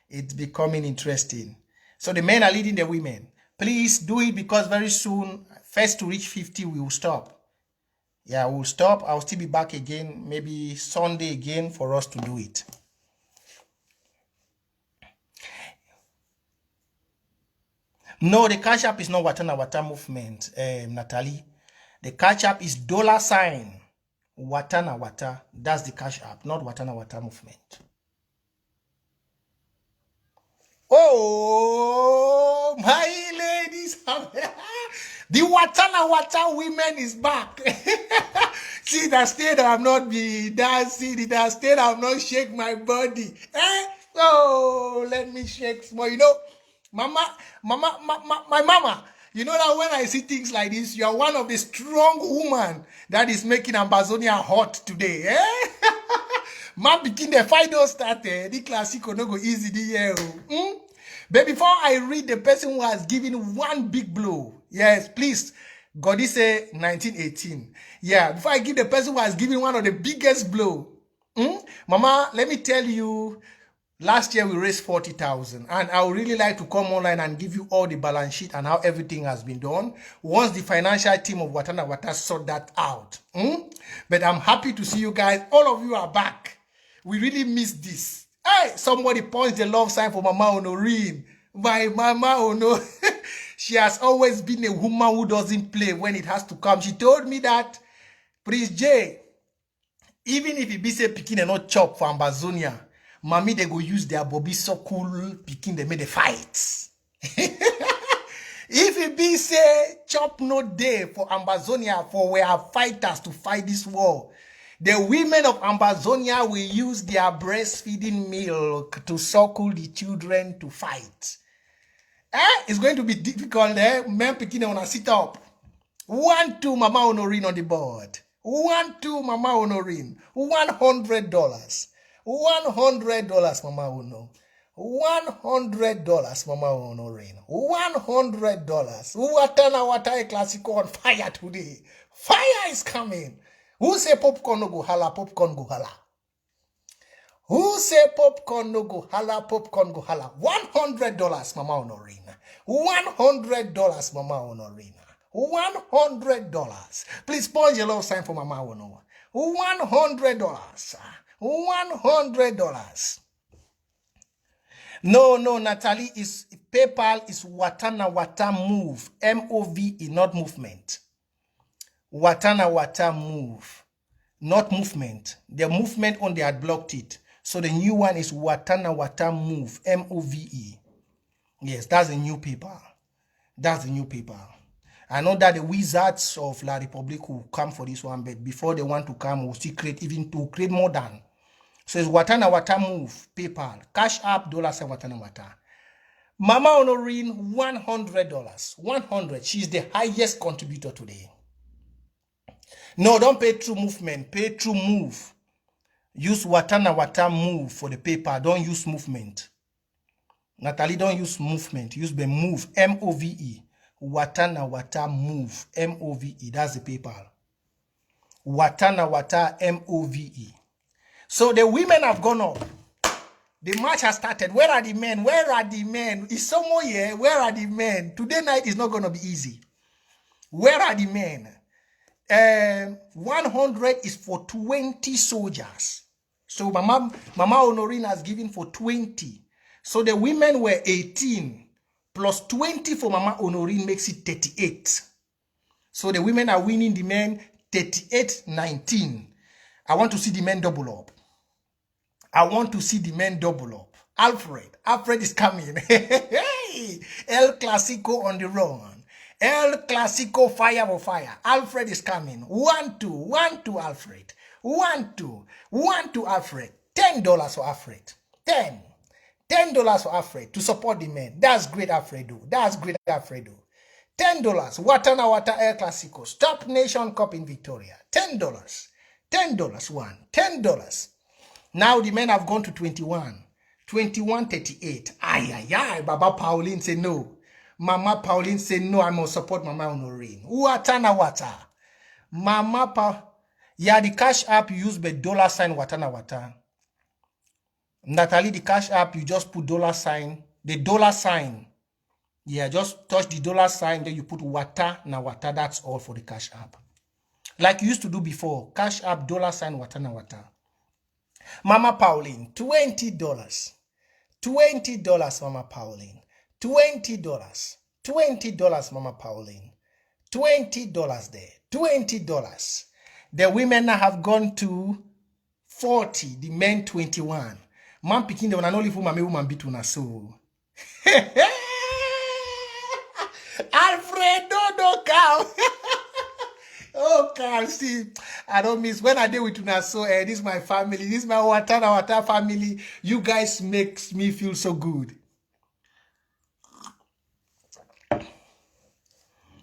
A: It's becoming interesting. So the men are leading the women. Please do it because very soon, first to reach 50, we will stop. Yeah, we'll stop. I'll still be back again, maybe Sunday again for us to do it. No, the cash app is not Watana Wata movement, Natalie. The cash app is $Watana Wata. That's the cash app, not Watana Wata movement. Oh, my ladies. The Watana Wata women is back. See, that state I'm not be dancing. That state I'm not shake my body. Oh, let me shake small. You know, my mama. You know that when I see things like this, you are one of the strong women that is making Ambazonia hot today. Man begin the fight don't start. The classico no go easy the year. But before I read the person who has given one big blow, yes, please, God is say 1918. Yeah, before I give the person who has given one of the biggest blow, Mama, let me tell you, last year we raised 40,000, and I would really like to come online and give you all the balance sheet and how everything has been done once the financial team of Watana Wata sort that out. But I'm happy to see you guys. All of you are back. We really missed this. Hey, somebody punch the love sign for Mama Honorine. My Mama Ono. She has always been a woman who doesn't play when it has to come. She told me that, Prince J, even if it be say picking and not chop for Ambazonia, mommy they go use their Bobby so cool picking they made the fights. If it be say chop no day for Ambazonia for we are fighters to fight this war, the women of Ambazonia will use their breastfeeding milk to suckle the children to fight. It's going to be difficult. Men picking wanna sit up. 1-2 Mama Honorine on the board. 1-2 Mama Honorine. $100. $100 Mama Hono. $100 Mama Honorine. $100. Watana Wata Classico on fire today. Fire is coming. Who say popcorn no go holla? Popcorn go holla. Who say popcorn no go holla? Popcorn go holla. $100 Mama Honorine. $100 Mama Honorine. $100. Please punch your love sign for Mama Ono. $100. $100. No, Natalie, is PayPal is Watana Wata Move. M-O-V-E, not movement. Watana Wata Move, not movement. The movement on they had blocked it. So the new one is Watana Wata Move. M-O-V-E. Yes, that's a new PayPal. That's the new PayPal. I know that the wizards of La Republique will come for this one, but before they want to come, we'll still create more than. So it's Watana Wata Move, PayPal, Cash App, $7 Watana Wata. Mama Honorine, $100. 100. She's the highest contributor today. No, don't pay through movement. Pay through move. Use Watana Wata move for the paper. Don't use movement. Natalie, don't use movement. Use the move. M-O-V-E. Watana Wata move. M-O-V-E. That's the PayPal. Watana Wata M-O-V-E. So the women have gone up. The match has started. Where are the men? Where are the men? Is someone here? Where are the men? Today night is not going to be easy. Where are the men? 100 is for 20 soldiers. So Mama Honorine has given for 20. So the women were 18. Plus 20 for Mama Honorine makes it 38. So the women are winning the men 38-19. I want to see the men double up. I want to see the men double up. Alfred is coming. El Clasico on the run. El Clasico fire for fire. Alfred is coming. 1-2, 1-2 Alfred. 1-2, 1-2 Alfred. $10 for Alfred. $10 for Alfred to support the men. That's great, Alfredo. That's great, Alfredo. $10. Watana Wata El Clasico. Stop Nation Cup in Victoria. $10. $10 one. $10. Now the men have gone to 21. 21-38. Ay. Baba Pauline say no. Mama Pauline say no, I must support Mama Honorine. Watana Wata. Yeah, the cash app you use the $sign Watana Wata. Natalie, the cash app you just put $sign. The $sign. Yeah, just touch the $sign, then you put Wata na Wata. That's all for the cash app. Like you used to do before. Cash app $sign Watana Wata. Mama Pauline, $20. $20, Mama Pauline. $20. $20, Mama Pauline. $20 there. $20. The women now have gone to 40. The men 21. Man picking the one and only for my woman beat una so. Alfredo no cow. Oh, Carl, see, I don't miss when I deal with una so. This is my family. This is my Wata family. You guys makes me feel so good.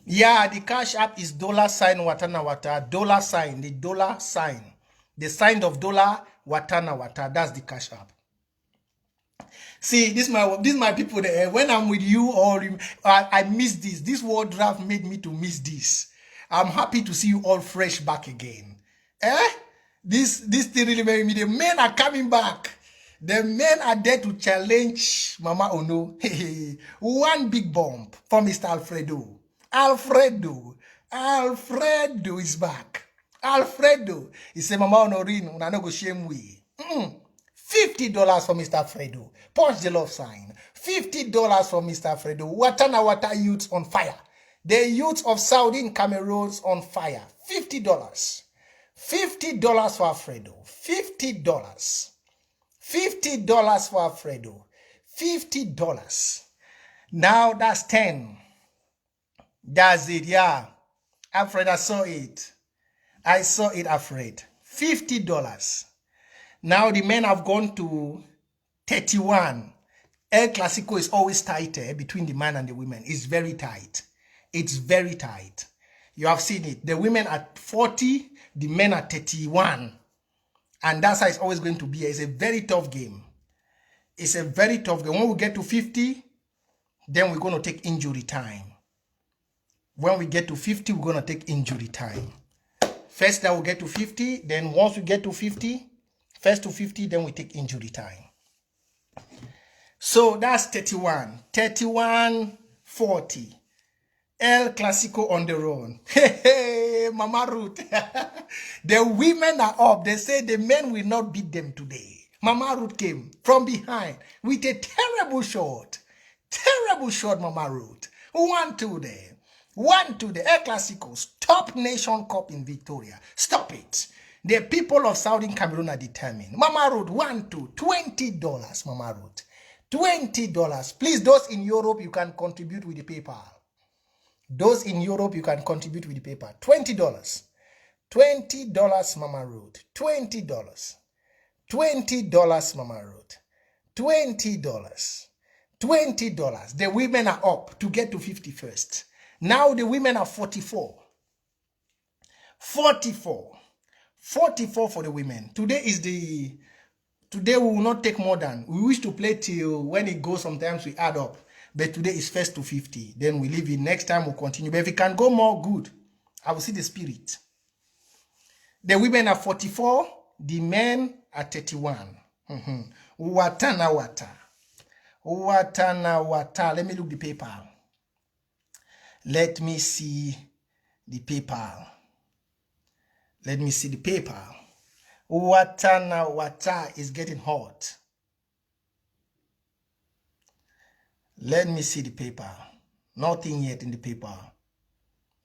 A: Yeah, the cash app is $sign Watana Wata. $sign, the $sign. The sign of Watana Wata. That's the cash app. See, this is my people there. When I'm with you, or I miss this. This world draft made me to miss this. I'm happy to see you all fresh back again. This thing really made me. The men are coming back. The men are there to challenge Mama Ono. One big bump for Mr. Alfredo. Alfredo is back. Alfredo. He said, Mama Honorine, una no go shame we. $50 for Mr. Alfredo. Punch the love sign. $50 for Mr. Alfredo. Watana Wata youths on fire. The youths of Saudi and Cameroon's on fire. $50. $50 for Alfredo. $50. $50 for Alfredo. $50. Now that's 10. That's it, yeah. Alfred, I saw it. I saw it, Alfred. $50. Now the men have gone to 31. El Clasico is always tighter between the man and the women. It's very tight. It's very tight. You have seen it. The women at 40, the men at 31. And that's how it's always going to be. It's a very tough game. It's a very tough game. When we get to 50, then we're going to take injury time. When we get to 50, we're going to take injury time. First, that we'll get to 50. Then once we get to 50, first to 50, then we take injury time. So that's 31. 31, 40. El Clasico on the run. Hey, Mama Ruth. The women are up. They say the men will not beat them today. Mama Ruth came from behind with a terrible shot. Terrible shot, Mama Ruth. 1-2 there. 1-2 the El Clasico. Stop Nation Cup in Victoria. Stop it. The people of Southern Cameroon are determined. Mama Ruth, 1-2. $20, Mama Ruth. $20. Please, those in Europe, you can contribute with the PayPal. Those in Europe, you can contribute with the PayPal. $20. $20, Mama Ruth. $20. $20, Mama Ruth. $20. $20. The women are up to get to 50 first. Now the women are 44. 44. 44 for the women. Today we will not take more than. We wish to play till when it goes, sometimes we add up. But today is first to 50. Then we leave it. Next time we'll continue. But if it can go more, good. I will see the spirit. The women are 44. The men are 31. Watana wata. Watana wata. Let me look the PayPal. Let me see the PayPal. Let me see the PayPal. Watana wata is getting hot. Let me see the PayPal. Nothing yet in the PayPal.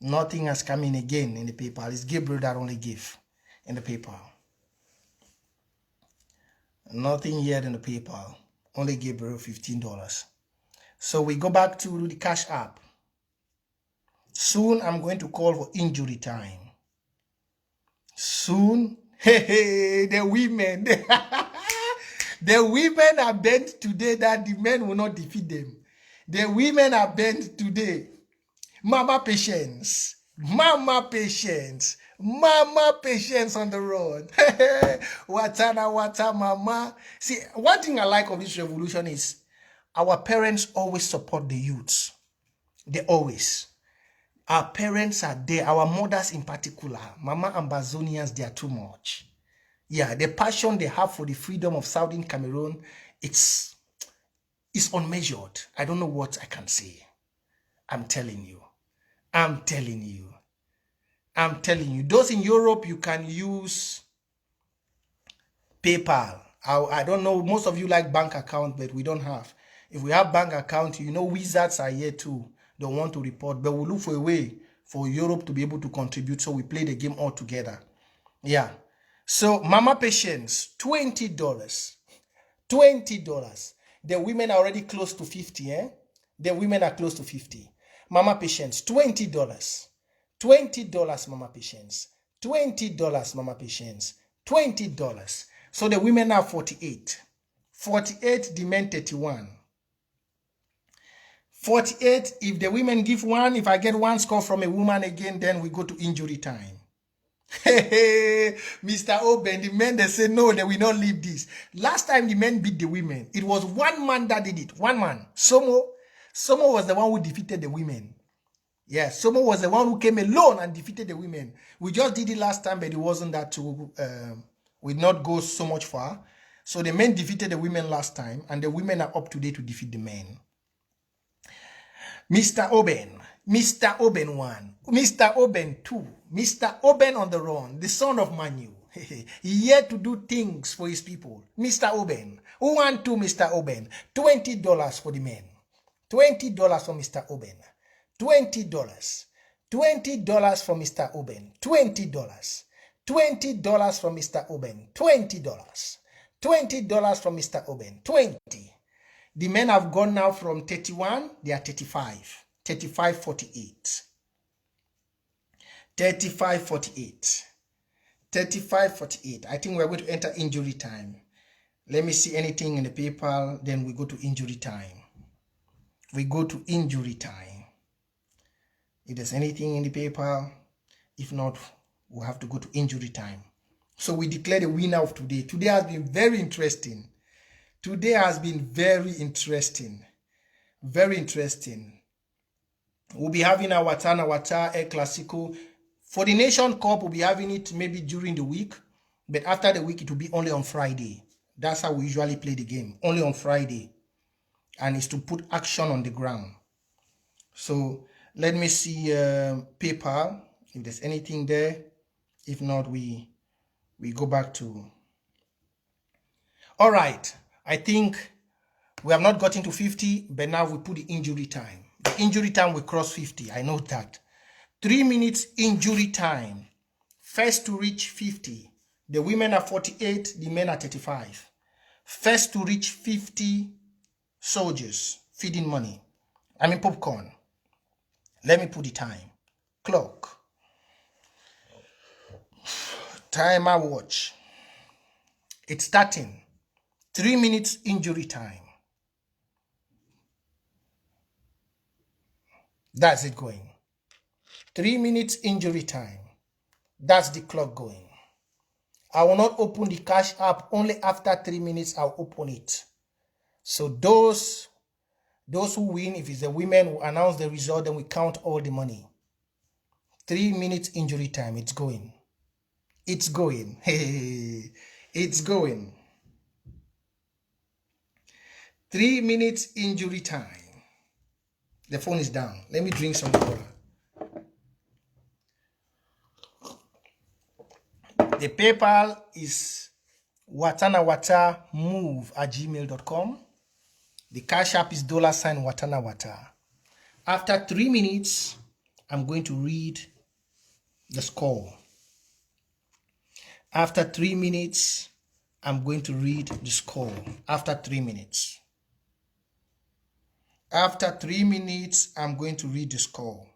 A: Nothing has come in again in the PayPal. It's Gabriel that only give in the PayPal. Nothing yet in the PayPal. Only Gabriel $15. So we go back to the Cash App. Soon I'm going to call for injury time. Soon. Hey, the women. The women are bent today that the men will not defeat them. The women are bent today. Mama Patience. Mama Patience. Mama Patience on the road. Watana wata mama. See, one thing I like of this revolution is our parents always support the youths. They always. Our parents are there. Our mothers in particular. Mama Ambazonians, they are too much. Yeah, the passion they have for the freedom of Southern Cameroon, it's unmeasured. I don't know what I can say. I'm telling you. I'm telling you. I'm telling you. Those in Europe, you can use PayPal. I don't know. Most of you like bank account, but we don't have. If we have bank account, you know, wizards are here too. They want to report, but we'll look for a way for Europe to be able to contribute. So we play the game all together. Yeah. So Mama Patience, $20. $20. The women are already close to 50, eh? The women are close to 50. Mama Patience, $20. $20, Mama Patience. $20, Mama Patience. $20. So the women are 48. 48, the men 31. 48, if the women give one, if I get one score from a woman again, then we go to injury time. Hey, Mr. Oben, the men, they say, no, they will not leave this. Last time the men beat the women, it was one man that did it. One man. Somo was the one who defeated the women. Yes, Somo was the one who came alone and defeated the women. We just did it last time, but it wasn't that too, we did not go so much far. So the men defeated the women last time, and the women are up today to defeat the men. Mr. Oben, Mr. Oben 1, Mr. Oben 2, Mr. Oben on the run, the son of Manu. He here to do things for his people. Mr. Oben, 1, 2, Mr. Oben, $20 for the men. $20 for Mr. Oben. $20. $20 for Mr. Oben. $20. $20 from Mr. Oben. $20. $20 from Mr. Oben. 20. The men have gone now from 31, they are 35. 35, 48. 35, 48. 35, 48. I think we're going to enter injury time. Let me see anything in the PayPal, then we go to injury time. We go to injury time. If there's anything in the PayPal, if not, we'll have to go to injury time. So we declare the winner of today. Today has been very interesting. Today has been very interesting. Very interesting. We'll be having our Watana Wata El Clasico. For the Nation Cup, we'll be having it maybe during the week. But after the week, it will be only on Friday. That's how we usually play the game. Only on Friday. And it's to put action on the ground. So let me see PayPal. If there's anything there. If not, we go back to... All right. I think we have not gotten to 50, but now we put the injury time. The injury time will cross 50. I know that. 3 minutes injury time. First to reach 50. The women are 48, the men are 35. First to reach 50 soldiers feeding money. I mean popcorn. Let me put the time. Clock. Timer watch. It's starting. 3 minutes injury time. That's it going. 3 minutes injury time. That's the clock going. I will not open the Cash App. Only after 3 minutes I'll open it. So those who win, if it's the women, will announce the result, then we count all the money. 3 minutes injury time. It's going. It's going. Hey, it's going. 3 minutes injury time. The phone is down. Let me drink some water. The PayPal is watanawata@gmail.com. The Cash App is $watanawata. After 3 minutes, I'm going to read the score. After 3 minutes, I'm going to read the score. After 3 minutes. After 3 minutes, I'm going to read the score.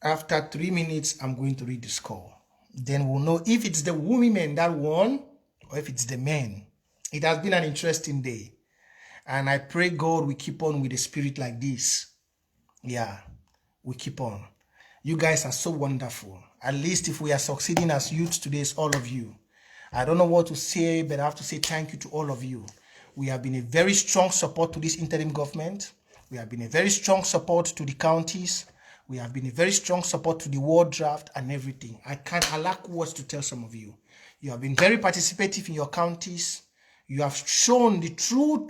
A: After 3 minutes, I'm going to read the score. Then we'll know if it's the women that won or if it's the men. It has been an interesting day. And I pray God will keep on with the spirit like this. Yeah, we keep on. You guys are so wonderful. At least if we are succeeding as youths today, it's all of you. I don't know what to say, but I have to say thank you to all of you. We have been a very strong support to this interim government. We have been a very strong support to the counties. We have been a very strong support to the ward draft and everything. I lack words to tell some of you. You have been very participative in your counties. You have shown the true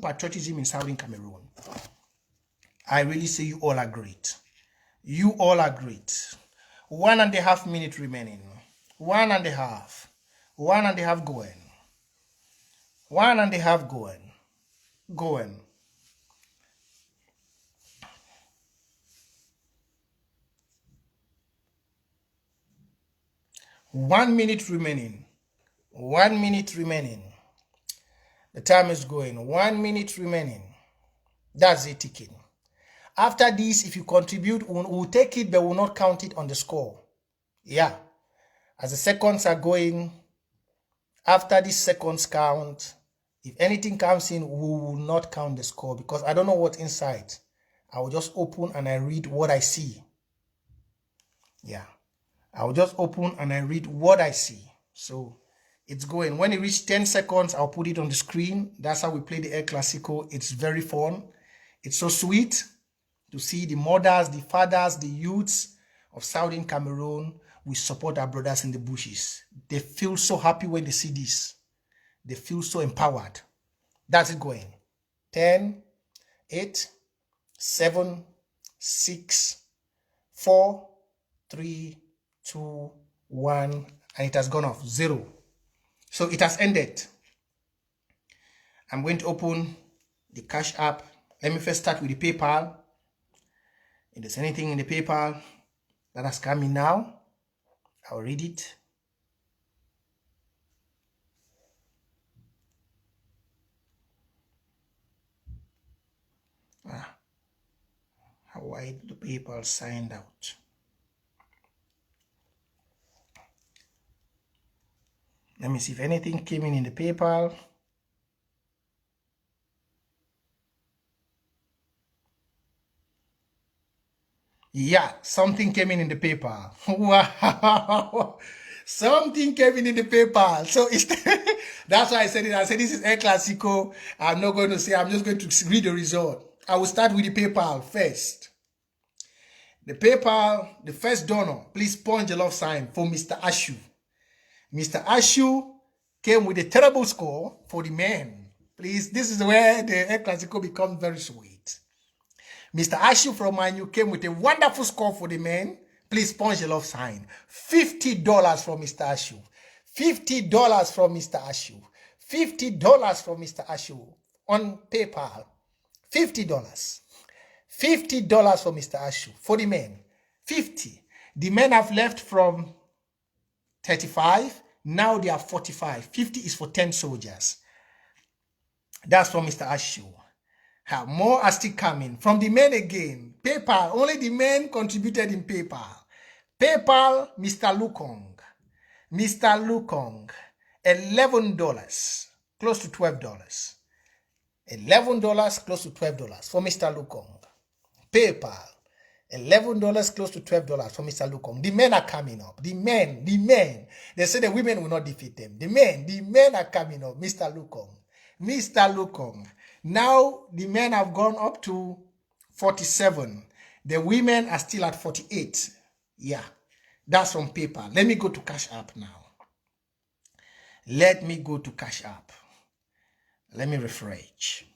A: patriotism in Southern Cameroon. I really say you all are great. You all are great. 1.5 minutes remaining. 1.5. 1.5 going. 1.5 going. Going. 1 minute remaining. 1 minute remaining. The time is going. 1 minute remaining. That's it ticking. After this, if you contribute, we'll take it, but we'll not count it on the score. Yeah. As the seconds are going, after these seconds count, if anything comes in, we will not count the score because I don't know what's inside. I will just open and I read what I see. Yeah. I will just open and I read what I see. So it's going. When it reaches 10 seconds, I'll put it on the screen. That's how we play the El Clasico. It's very fun. It's so sweet to see the mothers, the fathers, the youths of Southern Cameroon. We support our brothers in the bushes. They feel so happy when they see this. They feel so empowered. That's it going. 10, 8, 7, 6, 4, 3, 2, 1, and it has gone off. 0. So it has ended. I'm going to open the Cash App. Let me first start with the PayPal. If there's anything in the PayPal that has come in now, I'll read it. How I the PayPal signed out. Let me see if anything came in the PayPal. Yeah, something came in the PayPal. Wow. Something came in the PayPal. So it's that's why I said it. I said this is El Clasico. I'm not going to say, I'm just going to read the result. I will start with the PayPal first. The PayPal, the first donor, please punch a love sign for Mr. Ashu. Mr. Ashu came with a terrible score for the men. Please, this is where the El Clasico becomes very sweet. Mr. Ashu from Manu came with a wonderful score for the men. Please punch a love sign. $50 from Mr. Ashu. $50 from Mr. Ashu. $50 from Mr. Ashu on PayPal. $50. $50 for Mr. Ashu. For the men. 50. The men have left from 35. Now they are 45. 50 is for 10 soldiers. That's from Mr. Ashu. More are still coming. From the men again. PayPal. Only the men contributed in PayPal. PayPal, Mr. Lukong. Mr. Lukong. $11. Close to $12. $11, close to $12 for Mr. Lukong. PayPal, $11, close to $12 for Mr. Lukong. The men are coming up. The men. They say the women will not defeat them. The men are coming up. Mr. Lukong. Now the men have gone up to 47. The women are still at 48. Yeah, that's from PayPal. Let me go to Cash App now. Let me go to Cash App. Let me refresh.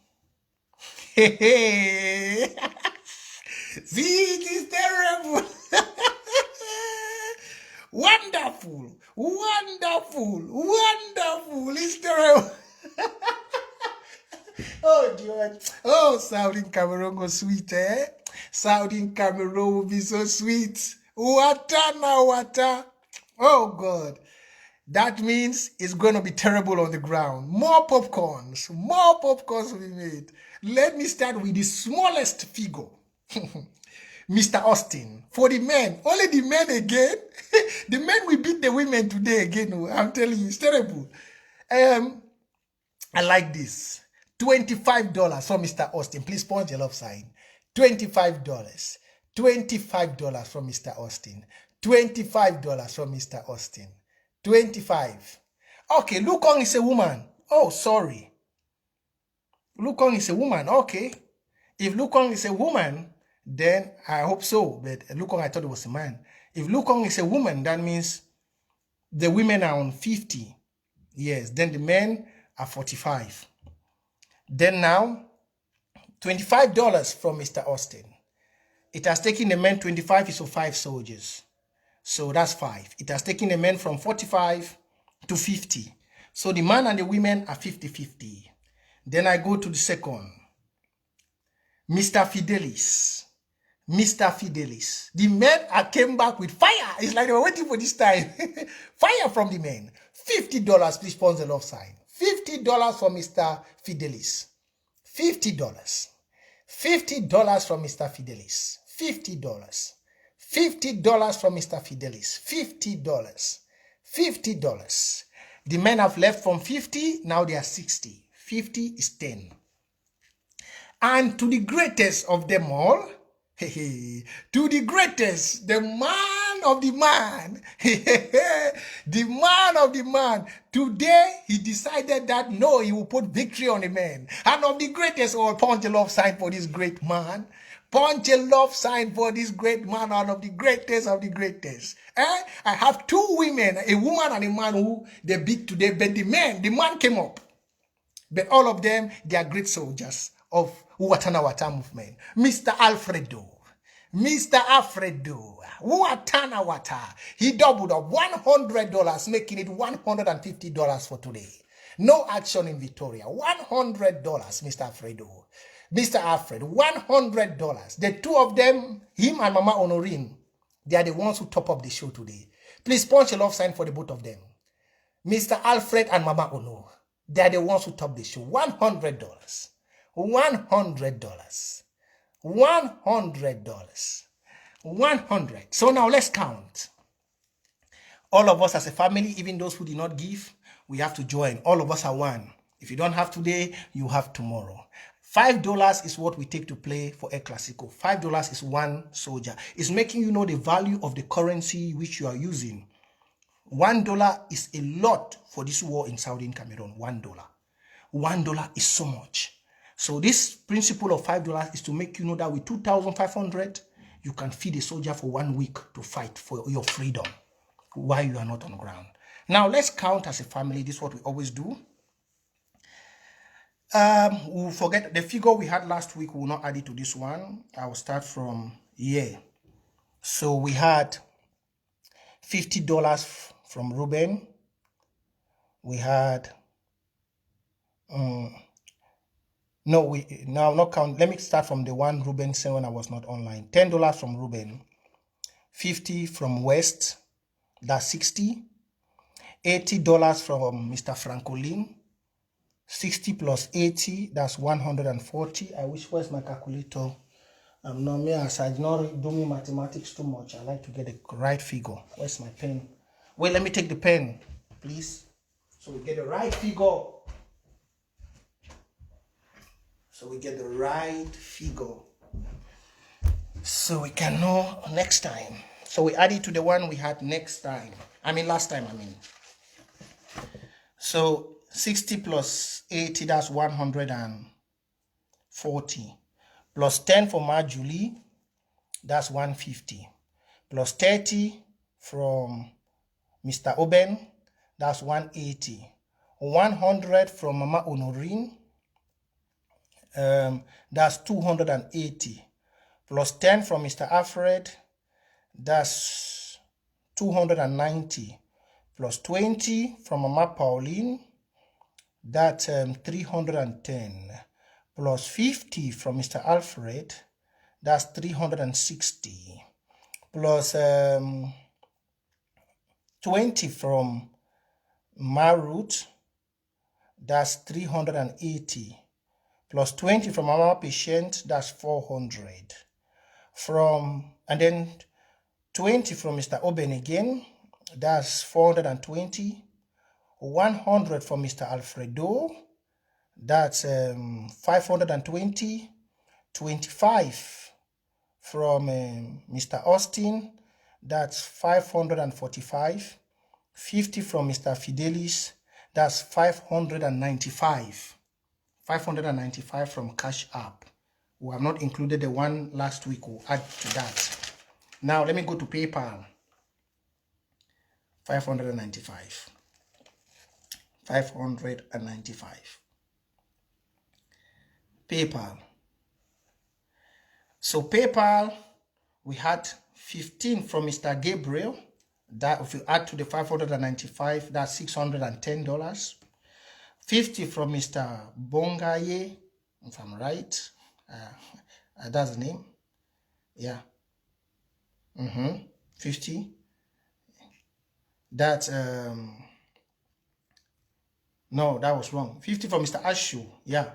A: See, it is terrible. Wonderful. It's terrible. Oh, dear. Oh, Saudi Cameroon was sweet, eh? Saudi Cameroon will be so sweet. Water. Oh, God. That means it's going to be terrible on the ground. More popcorns will be made. Let me start with the smallest figure. Mr. Austin. For the men, only the men again. The men will beat the women today again. I'm telling you, it's terrible. I like this. $25 from Mr. Austin. Please punch the love sign. $25. $25 from Mr. Austin. $25 from Mr. Austin. 25. Okay, Lukong is a woman. Oh, sorry. Lukong is a woman. Okay. If Lukong is a woman, then I hope so. But Lukong, I thought it was a man. If Lukong is a woman, that means the women are on 50. Yes. Then the men are 45. Then now, $25 from Mr. Austin. It has taken the men 25 is for 5 soldiers. So that's 5. It has taken the men from 45 to 50. So the man and the women are 50-50. Then I go to the second. Mr. Fidelis. The men came back with fire. It's like they were waiting for this time. Fire from the men. $50. Please sponsor the love sign. $50 for Mr. Fidelis. $50. $50 from Mr. Fidelis. $50. $50 from Mr. Fidelis. $50. $50. The men have left from 50, now they are 60. 50 is 10. And to the greatest of them all, to the greatest, the man of the man, the man of the man, today he decided that no, he will put victory on the man. And of the greatest, all punch a love sign for this great man. Punch a love sign for this great man, out of the greatest of the greatest. I have 2 women, a woman and a man who they beat today, but the man came up. But all of them, they are great soldiers of Watana Wata movement. Mr. Alfredo, Watana Wata, he doubled up $100, making it $150 for today. No action in Victoria. $100, Mr. Alfredo. Mr. Alfred, $100. The 2 of them, him and Mama Honorine, they are the ones who top up the show today. Please punch a love sign for the both of them. Mr. Alfred and Mama Ono, they are the ones who top the show. $100. $100. $100. 100. So now let's count. All of us as a family, even those who did not give, we have to join. All of us are one. If you don't have today, you have tomorrow. $5 is what we take to play for El Clasico. $5 is 1 soldier. It's making you know the value of the currency which you are using. $1 is a lot for this war in Southern Cameroon. $1. $1 is so much. So this principle of $5 is to make you know that with 2,500, you can feed a soldier for 1 week to fight for your freedom while you are not on the ground. Now let's count as a family. This is what we always do. We'll forget the figure we had last week. We will not add it to this one. I will start from here. So we had $50 from Ruben. We had not count. Let me start from the one Ruben said when I was not online. $10 from Ruben, 50 from West, that's 60. $80 from Mr. Francolin. 60 plus 80, that's 140. I wish, where's my calculator? No, me, as I not do me mathematics too much. I like to get the right figure. Where's my pen? Wait, let me take the pen, please. So we get the right figure. so we get the right figure, so we can know next time. So we add it to the one we had last time. So 60 plus 80, that's 140. Plus 10 for Marjorie, that's 150. Plus 30 from Mr. Oben, that's 180. 100 from Mama Honorine, that's 280. Plus 10 from Mr. Alfred, that's 290. Plus 20 from Mama Pauline, that's 310. Plus 50 from Mr. Alfred, that's 360. Plus 20 from Marut, that's 380. Plus 20 from Mama Patient, that's 400. And then 20 from Mr. Oben again, that's 420. 100 from Mr. Alfredo, that's 520. 25 from Mr. Austin, that's 545. 50 from Mr. Fidelis, that's 595. 595 from Cash App. We have not included the one last week. We'll add to that. Now let me go to PayPal. 595. 595. PayPal. So PayPal, we had 15 from Mr. Gabriel. That if you add to the 595, that's $610. 50 from Mr. Bongaye, if I'm right. That's the name. Yeah. 50. That's no, that was wrong. 50 from Mr. Ashu. Yeah.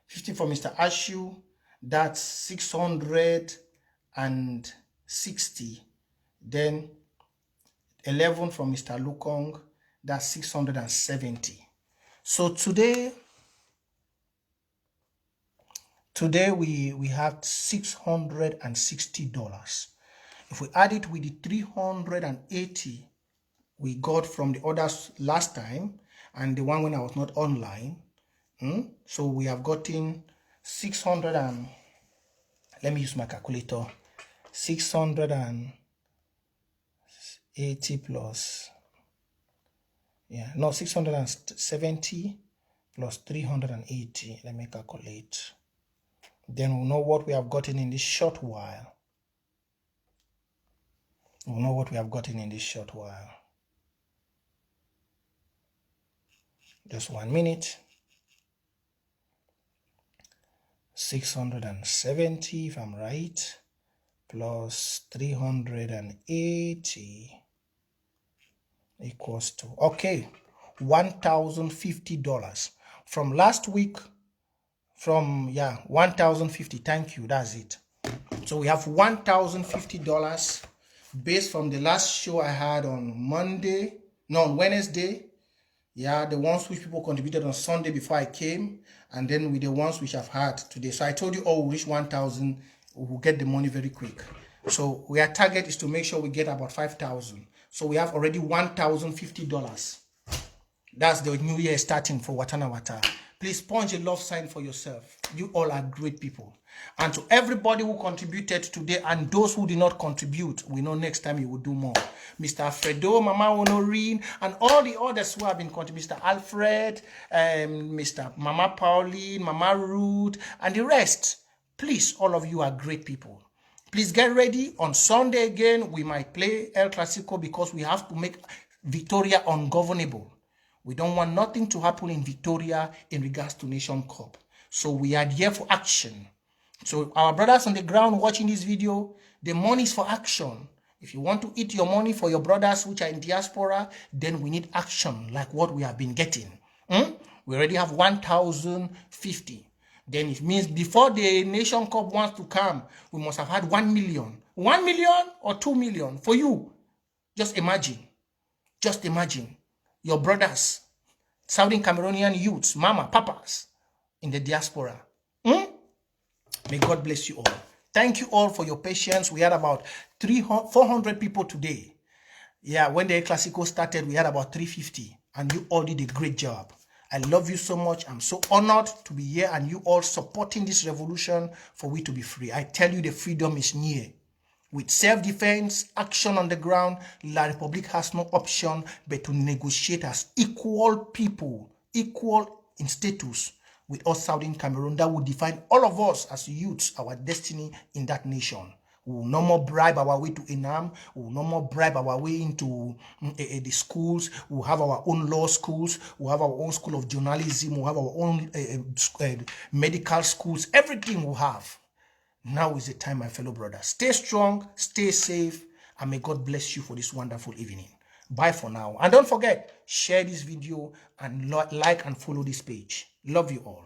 A: 50 from Mr. Ashu. That's 660. Then 11 from Mr. Lukong. That's 670. So today we have $660. If we add it with the 380 we got from the others last time and the one when I was not online, so we have gotten 600 and let me use my calculator. 680 plus 670 plus 380. Let me calculate. Then we'll know what we have gotten in this short while. Just 1 minute. 670, if I'm right, plus 380 equals to, okay, $1,050 from last week. $1,050. Thank you. That's it. So we have $1,050 based from the last show I had on Wednesday. Yeah, the ones which people contributed on Sunday before I came, and then with the ones which I've had today. So I told you all we reach 1,000, we'll get the money very quick. So our target is to make sure we get about 5,000. So we have already $1,050. That's the new year starting for Watana Wata. Please punch a love sign for yourself. You all are great people. And to everybody who contributed today and those who did not contribute, we know next time you will do more. Mr. Alfredo, Mama Honorine, and all the others who have been contributing. Mr. Alfred, Mr. Mama Pauline, Mama Ruth, and the rest. Please, all of you are great people. Please get ready. On Sunday again, we might play El Clasico because we have to make Victoria ungovernable. We don't want nothing to happen in Victoria in regards to Nation Cup. So we are here for action. So our brothers on the ground watching this video, the money is for action. If you want to eat your money for your brothers which are in diaspora, then we need action like what we have been getting. We already have 1,050. Then it means before the Nation Cup wants to come, we must have had 1 million. 1 million or 2 million for you. Just imagine. Your brothers, Southern Cameroonian youths, mama, papas in the diaspora. May God bless you all. Thank you all for your patience. We had about 400 people today. Yeah, when the El Clasico started, we had about 350, and you all did a great job. I love you so much. I'm so honored to be here and you all supporting this revolution for we to be free. I tell you, the freedom is near. With self-defense, action on the ground, La Republic has no option but to negotiate as equal people, equal in status with us Southern Cameroon. That will define all of us as youths, our destiny in that nation. We will no more bribe our way to Enam. We will no more bribe our way into the schools. We will have our own law schools. We will have our own school of journalism. We will have our own medical schools. Everything we will have. Now is the time, my fellow brothers. Stay strong, stay safe, and may God bless you for this wonderful evening. Bye for now. And don't forget, share this video and like and follow this page. Love you all.